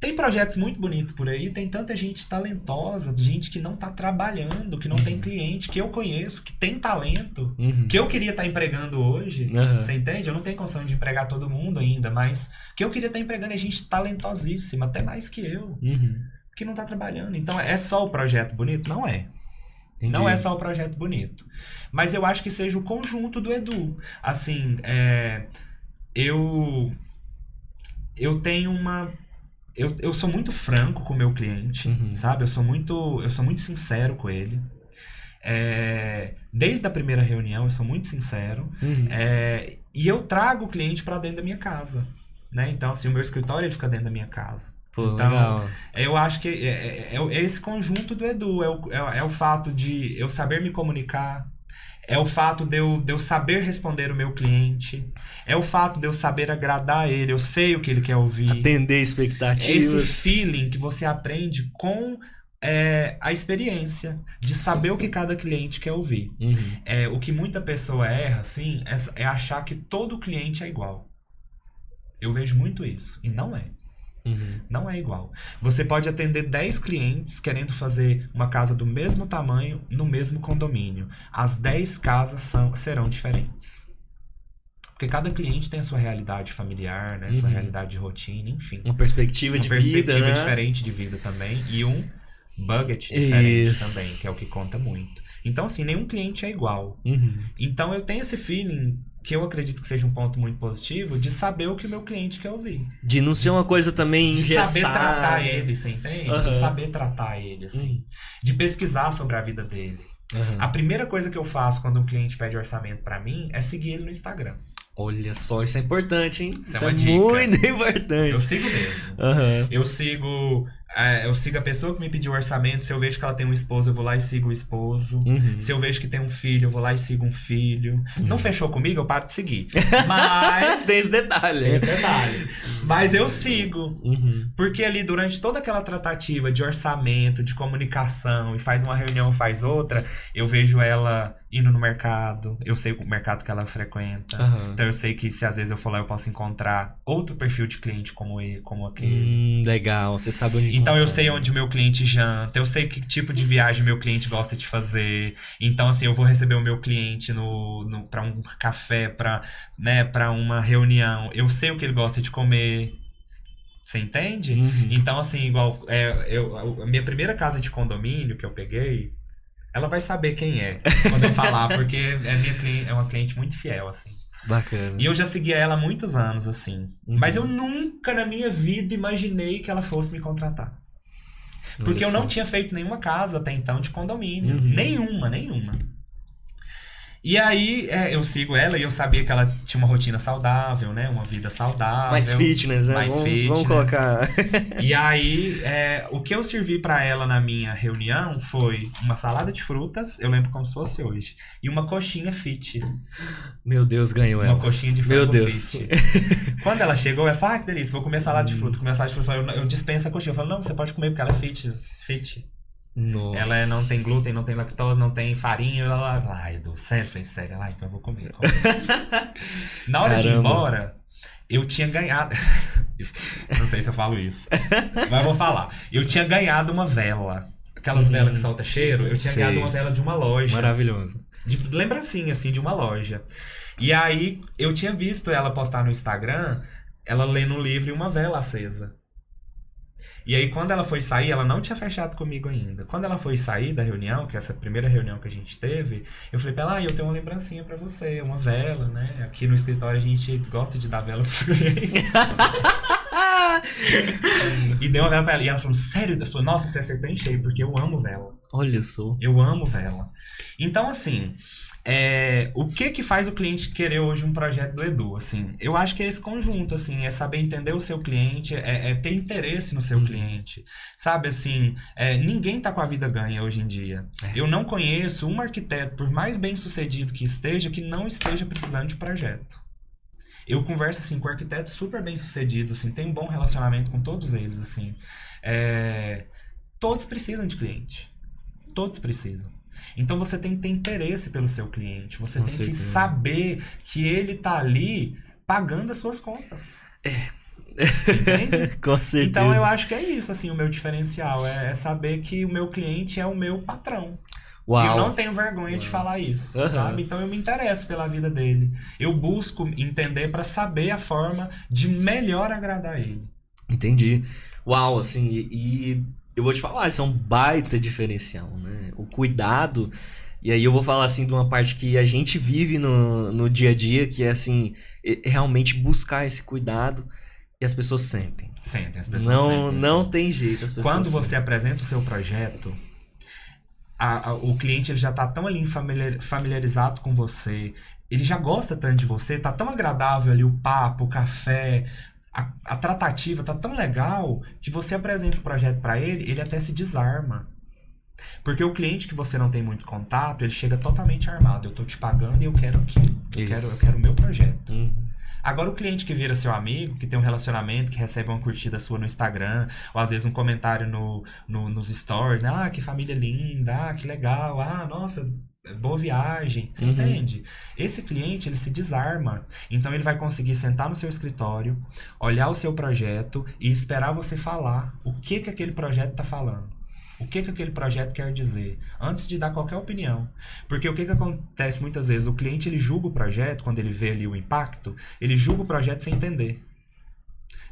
tem projetos muito bonitos por aí, tem tanta gente talentosa, gente que não tá trabalhando, que não tem cliente, que eu conheço, que tem talento, que eu queria estar empregando hoje, você entende? Eu não tenho condição de empregar todo mundo ainda, mas que eu queria estar empregando é gente talentosíssima, até mais que eu, que não tá trabalhando. Então, é só o projeto bonito? Não é. Entendi. Não é só o projeto bonito. Mas eu acho que seja o conjunto do Edu. Assim, eu tenho uma... Eu sou muito franco com o meu cliente, sabe? Eu sou muito sincero com ele. Desde a primeira reunião, eu sou muito sincero. E eu trago o cliente para dentro da minha casa, né? Então, assim, o meu escritório ele fica dentro da minha casa. Pô, então, legal. Eu acho que é esse conjunto do Edu. É o fato de eu saber me comunicar. É o fato de eu saber responder o meu cliente. É o fato de eu saber agradar ele. Eu sei o que ele quer ouvir. Atender expectativas. É esse feeling que você aprende com a experiência. De saber o que cada cliente quer ouvir. O que muita pessoa erra, assim, é achar que todo cliente é igual. Eu vejo muito isso. E não é. Não é igual. Você pode atender 10 clientes querendo fazer uma casa do mesmo tamanho no mesmo condomínio. As 10 casas serão diferentes. Porque cada cliente tem a sua realidade familiar, né? Sua realidade de rotina, enfim. Uma perspectiva de vida, né? Uma perspectiva diferente de vida também. E um budget diferente também, que é o que conta muito. Então, assim, nenhum cliente é igual. Uhum. Então, eu tenho esse feeling, que eu acredito que seja um ponto muito positivo, de saber o que o meu cliente quer ouvir. De não ser uma coisa também engessada. De saber tratar ele, você entende? Uhum. De saber tratar ele, assim. De pesquisar sobre a vida dele. Uhum. A primeira coisa que eu faço quando um cliente pede orçamento pra mim é seguir ele no Instagram. Olha só, isso é importante, hein? Isso é dica. Muito importante. Eu sigo mesmo. Uhum. Eu sigo a pessoa que me pediu orçamento. Se eu vejo que ela tem um esposo, eu vou lá e sigo o esposo. Uhum. Se eu vejo que tem um filho, eu vou lá e sigo um filho. Não fechou comigo, eu paro de seguir. Mas... Tem esse detalhe. Mas eu sigo. Uhum. Porque ali, durante toda aquela tratativa de orçamento, de comunicação, e faz uma reunião, faz outra, eu vejo ela indo no mercado. Eu sei o mercado que ela frequenta. Uhum. Então eu sei que se às vezes eu for lá, eu posso encontrar outro perfil de cliente como ele, como aquele. Legal, você sabe onde Então eu sei onde meu cliente janta, eu sei que tipo de viagem meu cliente gosta de fazer. Então, assim, eu vou receber o meu cliente pra um café, pra uma reunião. Eu sei o que ele gosta de comer. Você entende? Uhum. Então, assim, igual a minha primeira casa de condomínio que eu peguei, ela vai saber quem é quando eu falar, porque é uma cliente muito fiel, assim. Bacana. E eu já seguia ela há muitos anos, assim. Uhum. Mas eu nunca na minha vida imaginei que ela fosse me contratar. Porque eu não tinha feito nenhuma casa até então de condomínio. Uhum. Nenhuma. E aí, eu sigo ela e eu sabia que ela tinha uma rotina saudável, né? Uma vida saudável. Mais fitness, né? Vamos colocar. E aí, o que eu servi pra ela na minha reunião foi uma salada de frutas, eu lembro como se fosse hoje, e uma coxinha fit. Meu Deus, ganhou ela. Uma coxinha de frango Deus. fit. Quando ela chegou, eu falei, que delícia, vou comer salada de fruta. Comer salada de fruta, eu dispenso a coxinha. Eu falo, não, você pode comer porque ela é fit. Nossa. Ela não tem glúten, não tem lactose, não tem farinha. Ai, sério? Falei, sério? Então eu vou comer. Na hora de ir embora, eu tinha ganhado... Não sei se eu falo isso, mas eu vou falar. Eu tinha ganhado uma vela. Aquelas velas que soltam cheiro. Eu tinha ganhado uma vela de uma loja. Maravilhoso. De lembrancinha, assim, de uma loja. E aí, eu tinha visto ela postar no Instagram, ela lendo um livro e uma vela acesa. E aí, quando ela foi sair, ela não tinha fechado comigo ainda. Quando ela foi sair da reunião, que é essa primeira reunião que a gente teve, eu falei pra ela, eu tenho uma lembrancinha pra você, uma vela, né? Aqui no escritório a gente gosta de dar vela pros clientes. E deu uma vela pra ela. E ela falou, sério? Eu falei, nossa, você acertou em cheio, porque eu amo vela. Olha só. Eu amo vela. Então, assim... o que faz o cliente querer hoje um projeto do Edu, assim? Eu acho que é esse conjunto, assim, é saber entender o seu cliente, é ter interesse no seu cliente, sabe, assim, ninguém tá com a vida ganha hoje em dia. Eu não conheço um arquiteto, por mais bem sucedido que não esteja precisando de projeto. Eu converso, assim, com arquitetos super bem sucedidos, assim, tenho um bom relacionamento com todos eles, assim, todos precisam de cliente, todos precisam. Então você tem que ter interesse pelo seu cliente. Você tem que saber que ele tá ali pagando as suas contas. Você entende? Com certeza. Então eu acho que é isso, assim, o meu diferencial. É saber que o meu cliente é o meu patrão. Uau. E eu não tenho vergonha de falar isso, sabe? Então eu me interesso pela vida dele. Eu busco entender para saber a forma de melhor agradar ele. Entendi. Uau, assim, e eu vou te falar, isso é um baita diferencial, né? O cuidado, e aí eu vou falar assim de uma parte que a gente vive no dia a dia, que é assim, realmente buscar esse cuidado, e as pessoas sentem. As pessoas sentem. Não tem jeito, as pessoas Quando sentem. você apresenta o seu projeto, o cliente ele já tá tão ali familiarizado com você, ele já gosta tanto de você, tá tão agradável ali o papo, o café... A tratativa tá tão legal que você apresenta o projeto para ele até se desarma. Porque o cliente que você não tem muito contato, ele chega totalmente armado. Eu tô te pagando e eu quero aquilo. Eu quero o meu projeto. Agora o cliente que vira seu amigo, que tem um relacionamento, que recebe uma curtida sua no Instagram, ou às vezes um comentário nos stories, né? Ah, que família linda, ah, que legal, ah, nossa... boa viagem, você entende? Esse cliente, ele se desarma. Então ele vai conseguir sentar no seu escritório, olhar o seu projeto e esperar você falar o que aquele projeto tá falando. O que aquele projeto quer dizer, antes de dar qualquer opinião. Porque o que acontece muitas vezes, o cliente ele julga o projeto, quando ele vê ali o impacto, ele julga o projeto sem entender.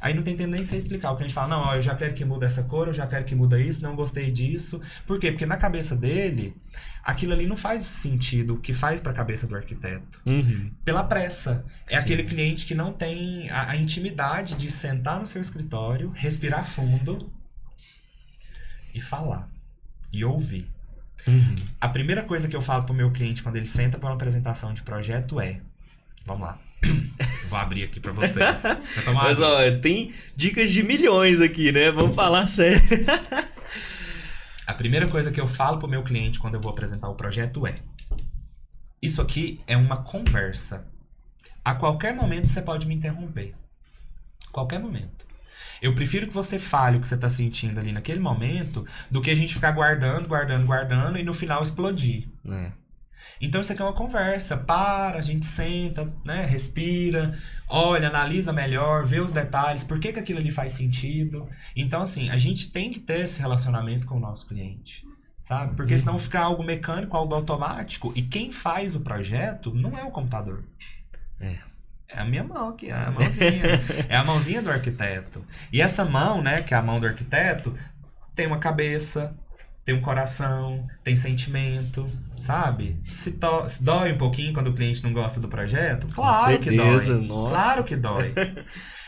Aí não tem tempo nem de você explicar. O cliente fala, não, ó, eu já quero que muda essa cor, eu já quero que muda isso, não gostei disso. Por quê? Porque na cabeça dele, aquilo ali não faz sentido o que faz pra cabeça do arquiteto. Pela pressa. É aquele cliente que não tem a intimidade de sentar no seu escritório, respirar fundo e falar. E ouvir. A primeira coisa que eu falo pro meu cliente quando ele senta para uma apresentação de projeto é... Vamos lá. Vou abrir aqui pra vocês. Mas ó, tem dicas de milhões aqui, né? Vamos falar sério. A primeira coisa que eu falo pro meu cliente quando eu vou apresentar o projeto é: isso aqui é uma conversa. A qualquer momento você pode me interromper. Qualquer momento. Eu prefiro que você fale o que você tá sentindo ali naquele momento do que a gente ficar guardando e no final explodir. Então isso aqui é uma conversa, a gente senta, né, respira, olha, analisa melhor, vê os detalhes, por que aquilo ali faz sentido. Então assim, a gente tem que ter esse relacionamento com o nosso cliente, sabe? Porque senão fica algo mecânico, algo automático, e quem faz o projeto não é o computador. É a minha mão aqui, é a mãozinha. É a mãozinha do arquiteto. E essa mão, né, que é a mão do arquiteto, tem uma cabeça, tem um coração, tem sentimento, sabe? Se dói um pouquinho quando o cliente não gosta do projeto, claro que dói. Nossa. Claro que dói.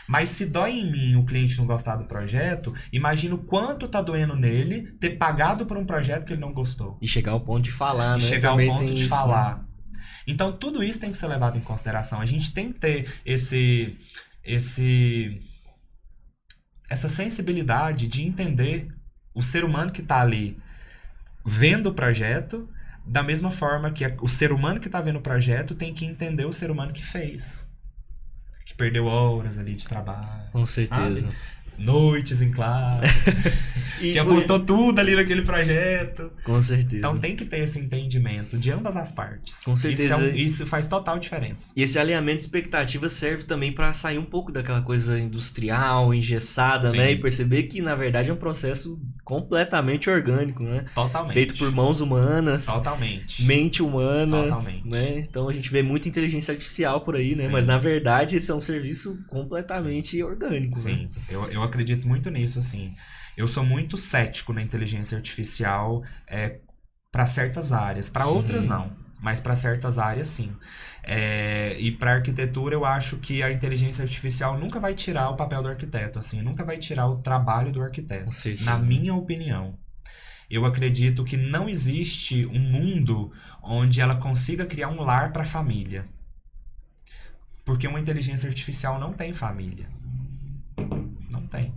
Mas se dói em mim o cliente não gostar do projeto, imagina o quanto tá doendo nele ter pagado por um projeto que ele não gostou. E chegar ao ponto de falar, né? Chegar ao ponto de falar. Então tudo isso tem que ser levado em consideração. A gente tem que ter essa sensibilidade de entender o ser humano que tá ali vendo o projeto, da mesma forma que o ser humano que está vendo o projeto tem que entender o ser humano que fez. Que perdeu horas ali de trabalho. Com certeza. Sabe? Noites em claro. Que apostou tudo ali naquele projeto. Com certeza. Então tem que ter esse entendimento de ambas as partes. Com certeza. Isso faz total diferença. E esse alinhamento de expectativa serve também para sair um pouco daquela coisa industrial, engessada, né? E perceber que, na verdade, é um processo completamente orgânico, né? Totalmente. Feito por mãos humanas. Totalmente. Mente humana. Totalmente. Né? Então a gente vê muita inteligência artificial por aí, né? Sim. Mas, na verdade, esse é um serviço completamente orgânico. Sim. Né? Eu acredito muito nisso, assim. Eu sou muito cético na inteligência artificial para certas áreas. Para outras, não. Mas para certas áreas, sim. E para arquitetura, eu acho que a inteligência artificial nunca vai tirar o papel do arquiteto, assim. Nunca vai tirar o trabalho do arquiteto. Na minha opinião. Eu acredito que não existe um mundo onde ela consiga criar um lar para a família. Porque uma inteligência artificial não tem família. Não tem.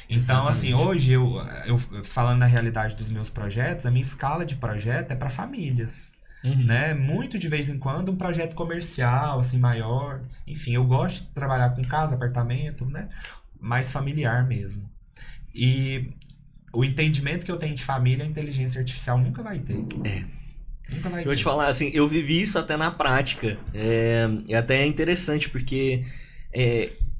Então, assim, hoje, eu falando na realidade dos meus projetos, a minha escala de projeto é para famílias. Né? Muito de vez em quando um projeto comercial, assim, maior. Enfim, eu gosto de trabalhar com casa, apartamento, né? Mais familiar mesmo. E o entendimento que eu tenho de família, a inteligência artificial nunca vai ter. Nunca vai ter. Eu vou te falar, assim, eu vivi isso até na prática. É até interessante, porque...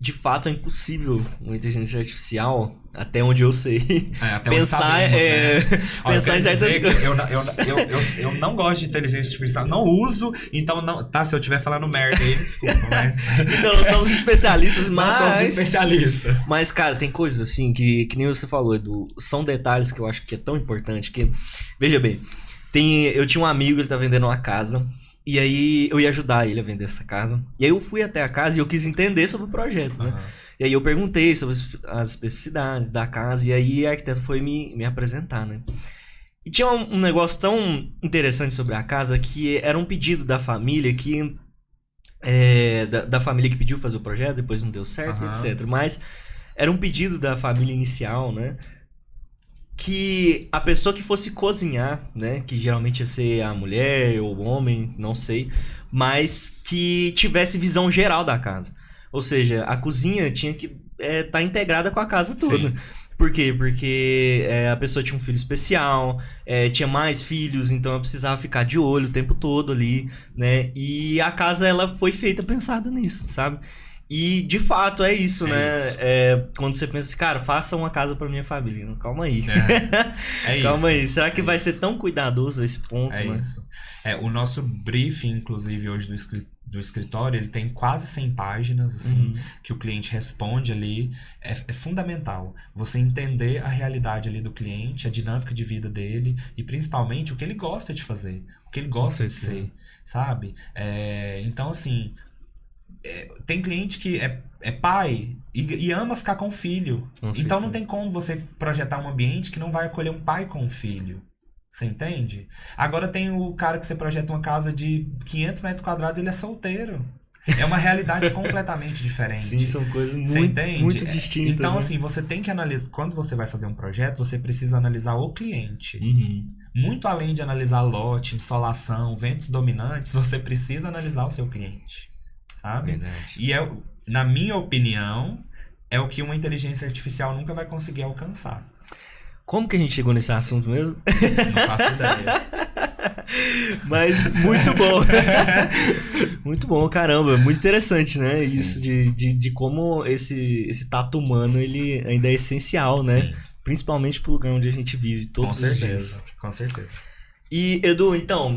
de fato é impossível uma inteligência artificial, até onde eu sei, até pensar, onde sabemos, né? pensar em certas coisas. Eu não gosto de inteligência artificial, não uso, então não. Tá, se eu estiver falando merda aí, desculpa, mas. Então, não somos especialistas, mas. Não somos especialistas. Mas, cara, tem coisas assim que nem você falou, Edu, são detalhes que eu acho que é tão importante que. Veja bem, eu tinha um amigo, ele tá vendendo uma casa. E aí eu ia ajudar ele a vender essa casa. E aí eu fui até a casa e eu quis entender sobre o projeto, né? E aí eu perguntei sobre as especificidades da casa. E aí a arquiteta foi me apresentar, né? E tinha um negócio tão interessante sobre a casa que era um pedido da família que... da família que pediu fazer o projeto, depois não deu certo, etc. Mas era um pedido da família inicial, né? Que a pessoa que fosse cozinhar, né, que geralmente ia ser a mulher ou o homem, não sei, mas que tivesse visão geral da casa. Ou seja, a cozinha tinha que estar integrada com a casa toda. Sim. Por quê? Porque a pessoa tinha um filho especial, tinha mais filhos, então ela precisava ficar de olho o tempo todo ali, né? E a casa, ela foi feita pensada nisso, sabe? E, de fato, é isso, né? Isso. Quando você pensa assim, cara, faça uma casa pra minha família. Calma aí. Calma aí. Será que vai ser tão cuidadoso esse ponto, né? Isso. O nosso briefing, inclusive, hoje do escritório, ele tem quase 100 páginas, assim, que o cliente responde ali. É fundamental você entender a realidade ali do cliente, a dinâmica de vida dele e principalmente o que ele gosta de fazer, o que ele gosta de ser, sabe? Então, assim, tem cliente que é pai e ama ficar com o filho. Então não tem como você projetar um ambiente que não vai acolher um pai com um filho. Você entende? Agora tem o cara que você projeta uma casa de 500 metros quadrados, ele é solteiro. É uma realidade completamente diferente. Sim, são coisas muito distintas. Então, né? assim, você tem que analisar. Quando você vai fazer um projeto, você precisa analisar o cliente. Muito além de analisar lote, insolação, ventos dominantes, você precisa analisar o seu cliente. Sabe? Verdade. E na minha opinião, é o que uma inteligência artificial nunca vai conseguir alcançar. Como que a gente chegou nesse assunto mesmo? Não faço ideia. Mas muito bom. Muito bom, caramba. Muito interessante, né? Sim. Isso de como esse tato humano ele ainda é essencial, né? Sim. Principalmente pro lugar onde a gente vive todos os dias. Com certeza. E, Edu, então,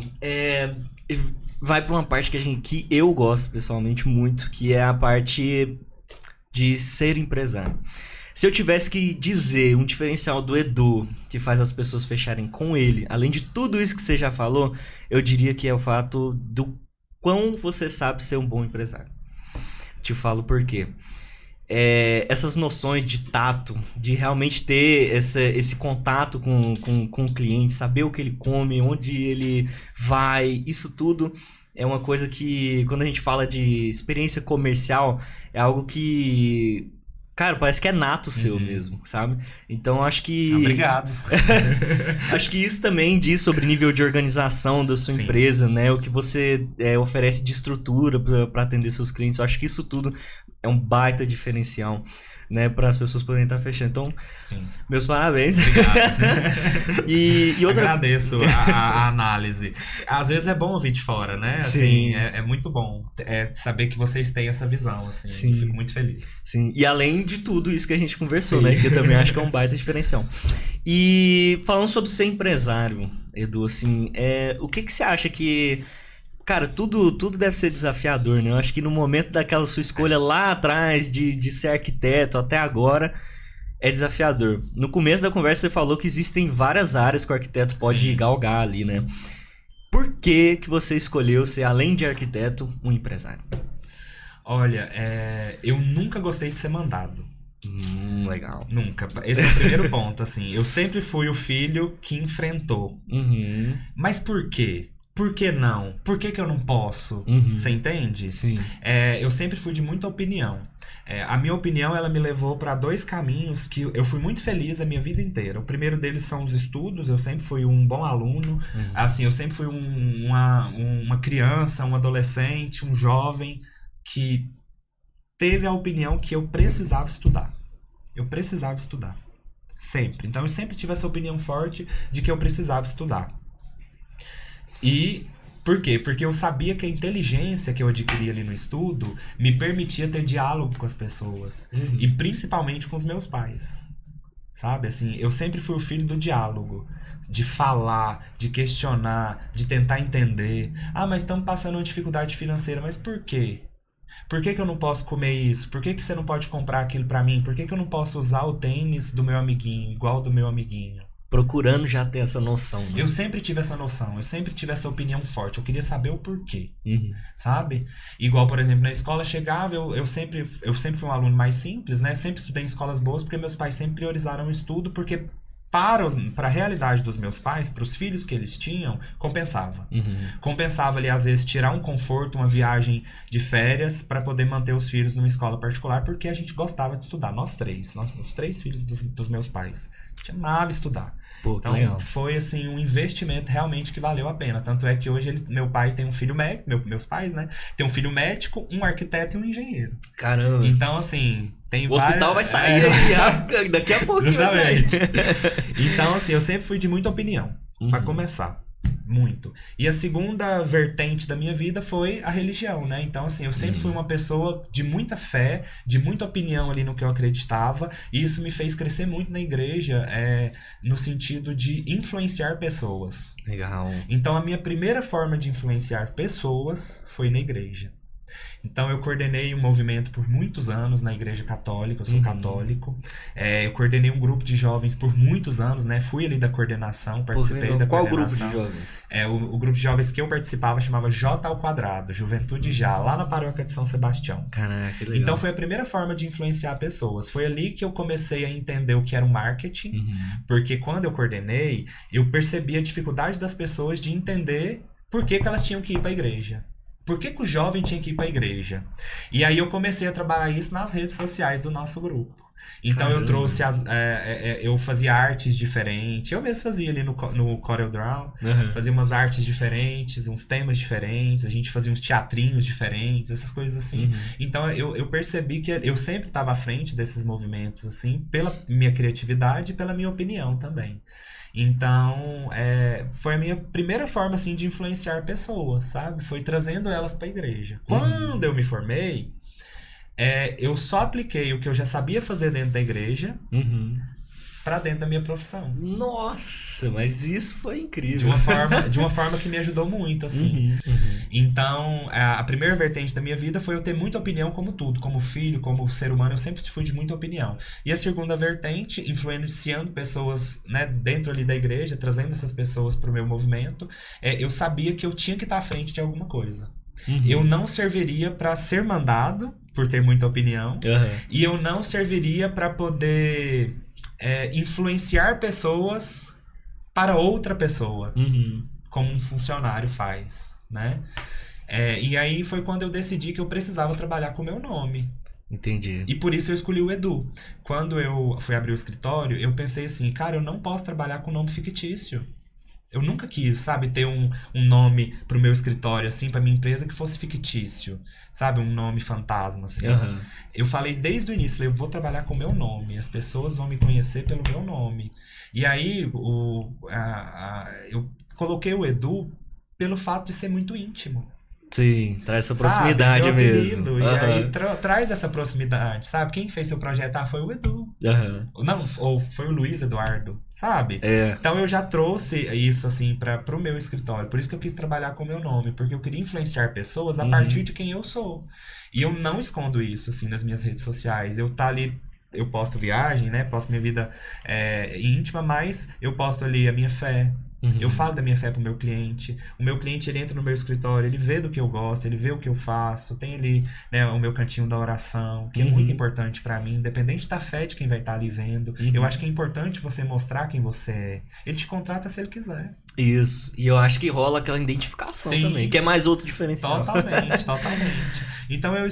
vai pra uma parte que eu gosto pessoalmente muito, que é a parte de ser empresário. Se eu tivesse que dizer um diferencial do Edu que faz as pessoas fecharem com ele, além de tudo isso que você já falou, eu diria que é o fato do quão você sabe ser um bom empresário. Te falo por quê. Essas noções de tato, de realmente ter esse contato com o cliente, saber o que ele come, onde ele vai, isso tudo é uma coisa que, quando a gente fala de experiência comercial, é algo que... Cara, parece que é nato seu mesmo, sabe? Então, acho que... Obrigado. Acho que isso também diz sobre nível de organização da sua empresa, né? O que você oferece de estrutura para atender seus clientes. Eu acho que isso tudo é um baita diferencial, né? Para as pessoas poderem estar fechando. Então, meus parabéns. Obrigado. e outra... Agradeço a análise. Às vezes é bom ouvir de fora, né? Assim, é muito bom saber que vocês têm essa visão, assim. Sim. Fico muito feliz. Sim, e além de tudo isso que a gente conversou, né? Que eu também acho que é um baita diferencial. E falando sobre ser empresário, Edu, assim, o que você acha que... Cara, tudo deve ser desafiador, né? Eu acho que no momento daquela sua escolha lá atrás de ser arquiteto até agora, é desafiador. No começo da conversa você falou que existem várias áreas que o arquiteto pode galgar ali, né? Por que você escolheu ser, além de arquiteto, um empresário? Olha, eu nunca gostei de ser mandado. Legal. Nunca. Esse é o primeiro ponto, assim. Eu sempre fui o filho que enfrentou. Mas por quê? Por que não? Por que eu não posso? Você entende? Sim. Eu sempre fui de muita opinião. A minha opinião, ela me levou para 2 caminhos que eu fui muito feliz a minha vida inteira. O primeiro deles são os estudos. Eu sempre fui um bom aluno. Assim, eu sempre fui uma criança, um adolescente, um jovem que teve a opinião que eu precisava estudar. Eu precisava estudar. Sempre. Então, eu sempre tive essa opinião forte de que eu precisava estudar. E por quê? Porque eu sabia que a inteligência que eu adquiri ali no estudo me permitia ter diálogo com as pessoas. E principalmente com os meus pais. Sabe? Assim, eu sempre fui o filho do diálogo. De falar, de questionar, de tentar entender. Mas estamos passando uma dificuldade financeira. Mas por quê? Por que eu não posso comer isso? Por que você não pode comprar aquilo pra mim? Por que eu não posso usar o tênis do meu amiguinho, igual do meu amiguinho? Procurando já ter essa noção. Né? Eu sempre tive essa noção, eu sempre tive essa opinião forte. Eu queria saber o porquê, sabe? Igual, por exemplo, na escola chegava, eu sempre fui um aluno mais simples, né? Sempre estudei em escolas boas porque meus pais sempre priorizaram o estudo, porque para a realidade dos meus pais, para os filhos que eles tinham, compensava. Compensava ali, às vezes, tirar um conforto, uma viagem de férias para poder manter os filhos numa escola particular, porque a gente gostava de estudar. Os 3 filhos dos meus pais. A gente amava estudar. Pô, então, legal. foi assim um investimento realmente que valeu a pena. Tanto é que hoje meu pai tem um filho médico, meus pais, né? Tem um filho médico, um arquiteto e um engenheiro. Caramba. Então, assim... O hospital vai sair aí, daqui a pouco. Justamente. Então, assim, eu sempre fui de muita opinião, pra começar. Muito. E a segunda vertente da minha vida foi a religião, né? Então, assim, eu sempre fui uma pessoa de muita fé, de muita opinião ali no que eu acreditava, e isso me fez crescer muito na igreja, no sentido de influenciar pessoas. Legal. Então, a minha primeira forma de influenciar pessoas foi na igreja. Então eu coordenei um movimento por muitos anos na Igreja Católica, eu sou católico. Eu coordenei um grupo de jovens por muitos anos, né? Fui ali da coordenação, participei da Qual coordenação. Grupo de jovens? O grupo de jovens que eu participava chamava J², Juventude Já, lá na paróquia de São Sebastião. Caraca, que legal. Então foi a primeira forma de influenciar pessoas. Foi ali que eu comecei a entender o que era o marketing, porque quando eu coordenei, eu percebi a dificuldade das pessoas de entender por que elas tinham que ir para a igreja. Por que o jovem tinha que ir para a igreja? E aí eu comecei a trabalhar isso nas redes sociais do nosso grupo. Então eu trouxe eu fazia artes diferentes. Eu mesmo fazia ali no CorelDRAW. Fazia umas artes diferentes, uns temas diferentes. A gente fazia uns teatrinhos diferentes, essas coisas assim. Então eu percebi que eu sempre estava à frente desses movimentos, assim, pela minha criatividade e pela minha opinião também. Então, foi a minha primeira forma, assim, de influenciar pessoas, sabe? Foi trazendo elas para a igreja. Quando eu me formei, eu só apliquei o que eu já sabia fazer dentro da igreja para dentro da minha profissão. Nossa, mas isso foi incrível. De uma forma que me ajudou muito, assim. Então, a primeira vertente da minha vida foi eu ter muita opinião como tudo. Como filho, como ser humano, eu sempre fui de muita opinião. E a segunda vertente, influenciando pessoas, né, dentro ali da igreja, trazendo essas pessoas para o meu movimento, eu sabia que eu tinha que estar à frente de alguma coisa. Eu não serviria para ser mandado, por ter muita opinião, e eu não serviria para poder influenciar pessoas para outra pessoa, como um funcionário faz, né? E aí foi quando eu decidi que eu precisava trabalhar com o meu nome. Entendi. E por isso eu escolhi o Edu. Quando eu fui abrir o escritório, eu pensei assim, cara, eu não posso trabalhar com nome fictício. Eu nunca quis, sabe, ter um nome pro meu escritório, assim, pra minha empresa que fosse fictício. Sabe, um nome fantasma, assim. Eu falei desde o início, eu vou trabalhar com o meu nome. As pessoas vão me conhecer pelo meu nome. E aí, eu coloquei o Edu pelo fato de ser muito íntimo. Sim, traz essa proximidade, sabe, mesmo. E aí traz essa proximidade, sabe? Quem fez seu projeto foi o Edu. Não, ou foi o Luiz Eduardo, sabe? Então eu já trouxe isso, assim, pro meu escritório. Por isso que eu quis trabalhar com o meu nome, porque eu queria influenciar pessoas a partir de quem eu sou. E eu não escondo isso, assim, nas minhas redes sociais. Eu posto viagem, né? Posto minha vida íntima, mas eu posto ali a minha fé. Eu falo da minha fé pro meu cliente. O meu cliente, ele entra no meu escritório, ele vê do que eu gosto, ele vê o que eu faço. Tem ali, né, o meu cantinho da oração, que é muito importante pra mim, independente da fé de quem vai estar ali vendo. Eu acho que é importante você mostrar quem você é. Ele te contrata se ele quiser. Isso. E eu acho que rola aquela identificação também, que é mais outro diferencial. Totalmente. Então eu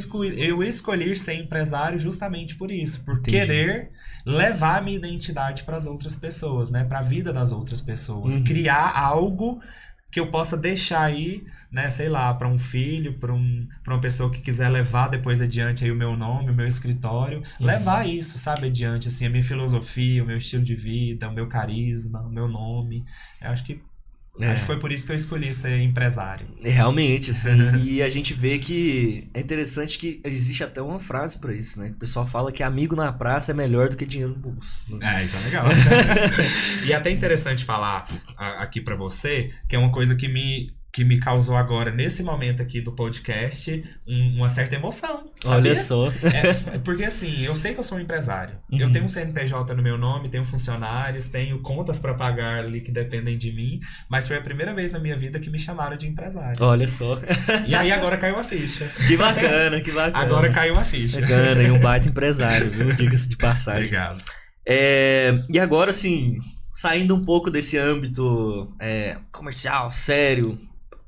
escolhi ser empresário justamente por isso, por querer levar a minha identidade para as outras pessoas, né, para a vida das outras pessoas, criar algo que eu possa deixar aí, né, sei lá, para um filho, para uma pessoa que quiser levar depois adiante aí o meu nome, o meu escritório, levar isso, sabe, adiante, assim, a minha filosofia, o meu estilo de vida, o meu carisma, o meu nome. Eu acho que foi por isso que eu escolhi ser empresário. Realmente, assim. E a gente vê que é interessante que existe até uma frase pra isso, né? O pessoal fala que amigo na praça é melhor do que dinheiro no bolso. Isso é legal. E é até interessante falar aqui pra você, que é uma coisa que me causou agora, nesse momento aqui do podcast, uma certa emoção. Sabia? Olha só. Porque assim, eu sei que eu sou um empresário. Eu tenho um CNPJ no meu nome, tenho funcionários, tenho contas pra pagar ali que dependem de mim, mas foi a primeira vez na minha vida que me chamaram de empresário. Olha só. E aí agora caiu a ficha. Que bacana. Agora caiu a ficha. Bacana, e um baita empresário, viu? Diga-se de passagem. Obrigado. E agora, assim, saindo um pouco desse âmbito comercial, sério,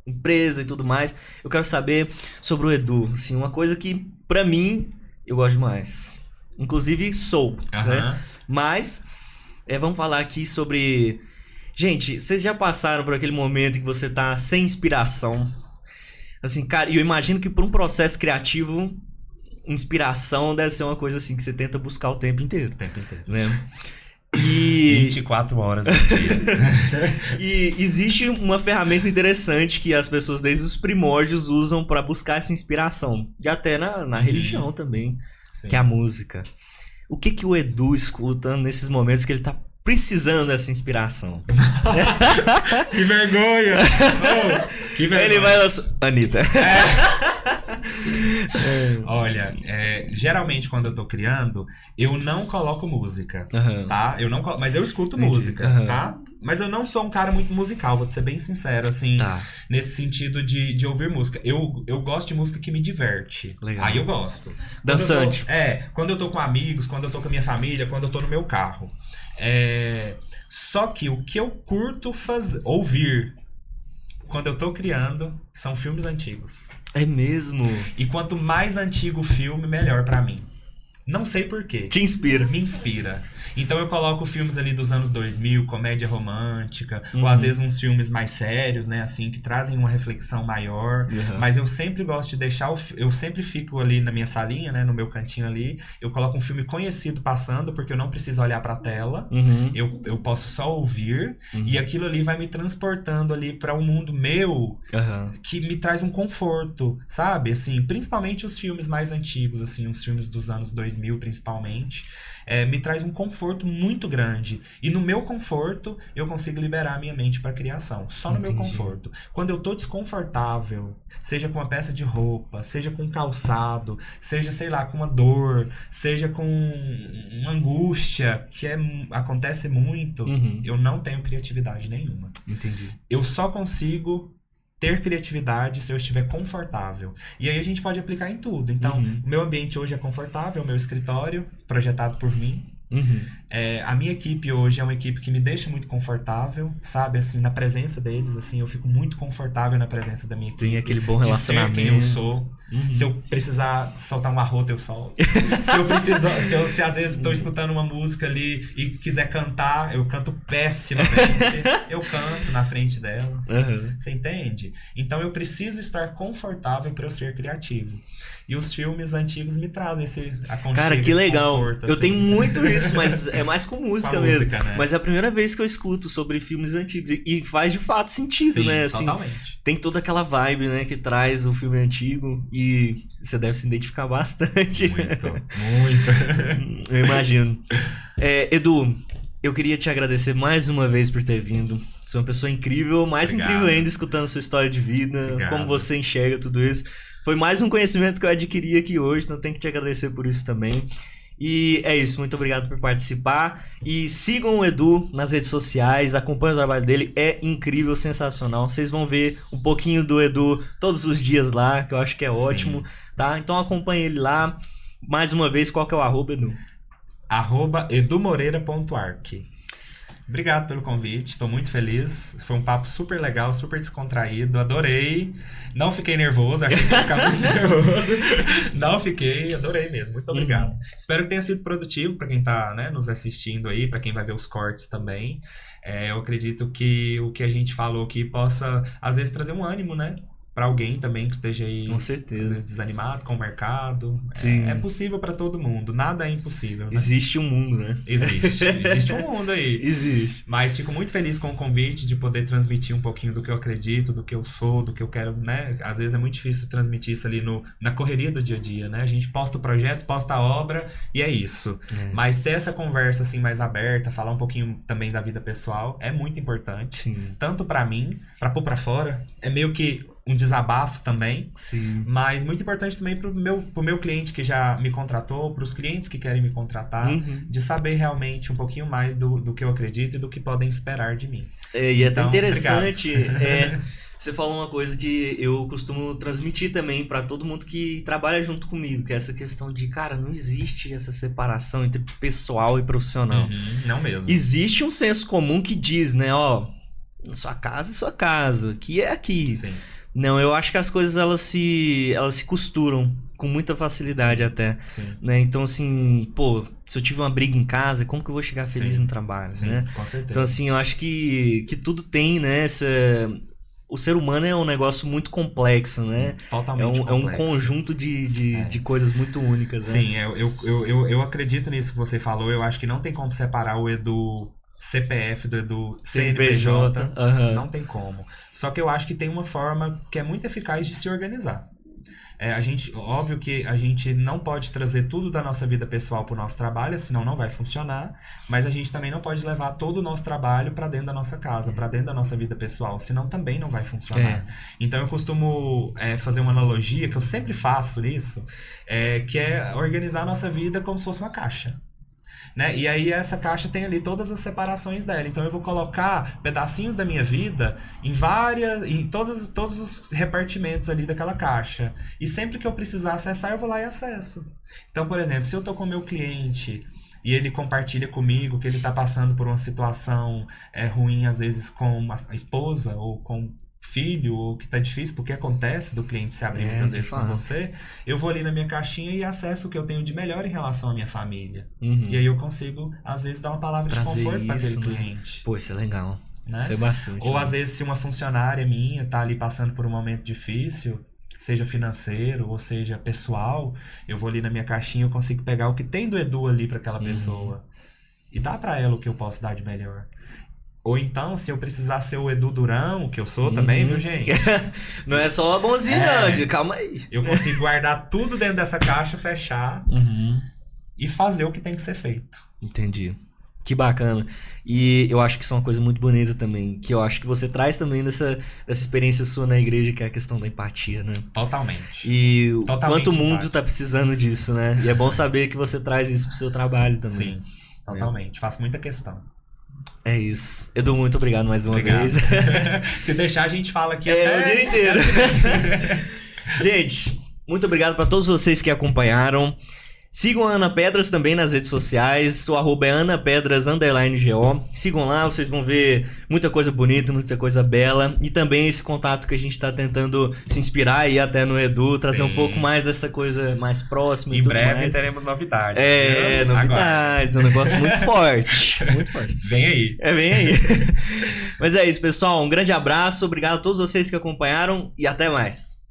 empresa e tudo mais, eu quero saber sobre o Edu, assim, uma coisa que pra mim eu gosto demais, inclusive sou, né? Mas vamos falar aqui sobre, gente, vocês já passaram por aquele momento em que você tá sem inspiração, assim, cara, e eu imagino que por um processo criativo, inspiração deve ser uma coisa assim que você tenta buscar o tempo inteiro, né? E 24 horas no dia. E existe uma ferramenta interessante que as pessoas desde os primórdios usam para buscar essa inspiração. E até na religião também, que é a música. O que o Edu escuta nesses momentos que ele tá precisando dessa inspiração? Que vergonha! Que vergonha! Ele vai lançar... Anitta. Olha, geralmente quando eu tô criando, eu não coloco música, tá? Mas eu escuto música, tá? Mas eu não sou um cara muito musical, vou te ser bem sincero, assim, nesse sentido de ouvir música. Eu gosto de música que me diverte. Legal. Aí eu gosto. Dançante. Quando eu tô com amigos, quando eu tô com a minha família, quando eu tô no meu carro. Só que o que eu curto ouvir quando eu tô criando são filmes antigos. É mesmo? E quanto mais antigo o filme, melhor pra mim. Não sei por quê. Te inspira. Me inspira. Então eu coloco filmes ali dos anos 2000, comédia romântica, ou às vezes uns filmes mais sérios, né, assim, que trazem uma reflexão maior. Mas eu sempre gosto de deixar, eu sempre fico ali na minha salinha, né, no meu cantinho ali, eu coloco um filme conhecido passando, porque eu não preciso olhar pra tela, eu posso só ouvir, e aquilo ali vai me transportando ali pra um mundo meu, que me traz um conforto, sabe? Assim, principalmente os filmes mais antigos, assim, os filmes dos anos 2000 principalmente, me traz um conforto muito grande. E no meu conforto, eu consigo liberar a minha mente para criação. Só no meu conforto. Quando eu tô desconfortável, seja com uma peça de roupa, seja com um calçado, seja, sei lá, com uma dor, seja com uma angústia, que acontece muito, eu não tenho criatividade nenhuma. Entendi. Eu só consigo ter criatividade se eu estiver confortável. E aí a gente pode aplicar em tudo. Então, o meu ambiente hoje é confortável, o meu escritório, projetado por mim. A minha equipe hoje é uma equipe que me deixa muito confortável, sabe? Assim, na presença deles, assim, eu fico muito confortável na presença da minha equipe. Tem aquele bom relacionamento. De ser quem eu sou. Se eu precisar soltar um arroto, eu solto. Se às vezes estou escutando uma música ali e quiser cantar, eu canto pessimamente. Eu canto na frente delas. Você entende? Então eu preciso estar confortável para eu ser criativo. E os filmes antigos me trazem esse aconchego. Cara, que legal. Conforto, eu assim. tenho muito isso, mas é mais com música mesmo. Música, né? Mas é a primeira vez que eu escuto sobre filmes antigos. E faz de fato sentido, Sim, né? Assim, totalmente. tem toda aquela vibe, né, que traz o filme antigo. E você deve se identificar bastante. Muito. Eu imagino. Edu, eu queria te agradecer mais uma vez por ter vindo. Você é uma pessoa incrível, mais incrível ainda escutando sua história de vida, como você enxerga tudo isso. Foi mais um conhecimento que eu adquiri aqui hoje, então tenho que te agradecer por isso também. E é isso, muito obrigado por participar. E sigam o Edu nas redes sociais, acompanhem o trabalho dele, é incrível, sensacional. Vocês vão ver um pouquinho do Edu todos os dias lá, que eu acho que é ótimo, tá? Então acompanhe ele lá. Mais uma vez, qual que é o arroba, Edu? @edumoreira.arc. Obrigado pelo convite, estou muito feliz. Foi um papo super legal, super descontraído, adorei. Não fiquei nervoso, achei que ia ficar muito nervoso. Não fiquei, adorei mesmo, muito obrigado. Espero que tenha sido produtivo para quem está, né, nos assistindo aí, para quem vai ver os cortes também. Eu acredito que o que a gente falou aqui possa, às vezes, trazer um ânimo, né? Para alguém também que esteja aí, com certeza, às vezes desanimado com o mercado. Sim. É possível para todo mundo, nada é impossível, né? Existe um mundo, né? Existe um mundo aí. Existe. Mas fico muito feliz com o convite de poder transmitir um pouquinho do que eu acredito, do que eu sou, do que eu quero, né? Às vezes é muito difícil transmitir isso ali na correria do dia a dia, né? A gente posta o projeto, posta a obra e é isso. Mas ter essa conversa assim mais aberta, falar um pouquinho também da vida pessoal é muito importante. Sim. Tanto para mim, para pôr para fora, é meio que um desabafo também. Sim. Mas muito importante também pro meu cliente que já me contratou, pros clientes que querem me contratar, de saber realmente um pouquinho mais do que eu acredito e do que podem esperar de mim. E então, é até interessante, você falou uma coisa que eu costumo transmitir também pra todo mundo que trabalha junto comigo, que é essa questão de, cara, não existe essa separação entre pessoal e profissional. Não mesmo. Existe um senso comum que diz, né, ó, sua casa é sua casa, aqui é aqui. Sim. Não, eu acho que as coisas elas se costuram com muita facilidade até. Sim. Né? Então, assim, pô, se eu tive uma briga em casa, como que eu vou chegar feliz no trabalho, né? Com certeza. Então, assim, eu acho que tudo tem, né, o ser humano é um negócio muito complexo, né? Totalmente complexo. É um conjunto de coisas muito únicas, né? Sim, eu acredito nisso que você falou. Eu acho que não tem como separar o Edu CPF do Edu CNPJ. Não tem como. Só que eu acho que tem uma forma que é muito eficaz de se organizar. Óbvio que a gente não pode trazer tudo da nossa vida pessoal pro nosso trabalho, senão não vai funcionar, mas a gente também não pode levar todo o nosso trabalho para dentro da nossa casa, para dentro da nossa vida pessoal, senão também não vai funcionar. Então eu costumo fazer uma analogia, que eu sempre faço isso, que é organizar a nossa vida como se fosse uma caixa. Né? E aí essa caixa tem ali todas as separações dela. Então eu vou colocar pedacinhos da minha vida em todos os repartimentos ali daquela caixa. E sempre que eu precisar acessar, eu vou lá e acesso. Então, por exemplo, se eu tô com o meu cliente e ele compartilha comigo que ele tá passando por uma situação ruim, às vezes com a esposa ou com filho, ou que tá difícil, porque acontece do cliente se abrir muitas vezes com você, eu vou ali na minha caixinha e acesso o que eu tenho de melhor em relação à minha família. E aí eu consigo, às vezes, dar uma palavra trazer de conforto para aquele cliente. Pô, isso é legal. Né? Isso é bastante. Ou às vezes, se uma funcionária minha tá ali passando por um momento difícil, seja financeiro ou seja pessoal, eu vou ali na minha caixinha e eu consigo pegar o que tem do Edu ali para aquela pessoa e dar para ela o que eu posso dar de melhor. Ou então, se eu precisar ser o Edu Durão, que eu sou também, viu, gente? Não é só bonzinho, não, calma aí. Eu consigo guardar tudo dentro dessa caixa, fechar e fazer o que tem que ser feito. Entendi. Que bacana. E eu acho que isso é uma coisa muito bonita também, que eu acho que você traz também dessa experiência sua na igreja, que é a questão da empatia, né? Totalmente. E quanto o mundo tá precisando disso, né? E é bom saber que você traz isso pro seu trabalho também. Sim, totalmente. Faço muita questão. É isso. Edu, muito obrigado mais uma vez. Se deixar, a gente fala aqui até o dia inteiro. Gente, muito obrigado para todos vocês que acompanharam. Sigam a Ana Pedras também nas redes sociais. O @ é anapedras_go. Sigam lá, vocês vão ver muita coisa bonita, muita coisa bela. E também esse contato que a gente tá tentando se inspirar aí até no Edu, trazer um pouco mais dessa coisa mais próxima. Em breve teremos novidades. Novidades. Um negócio muito forte. Muito forte. Vem aí. Vem aí. Mas é isso, pessoal. Um grande abraço. Obrigado a todos vocês que acompanharam e até mais.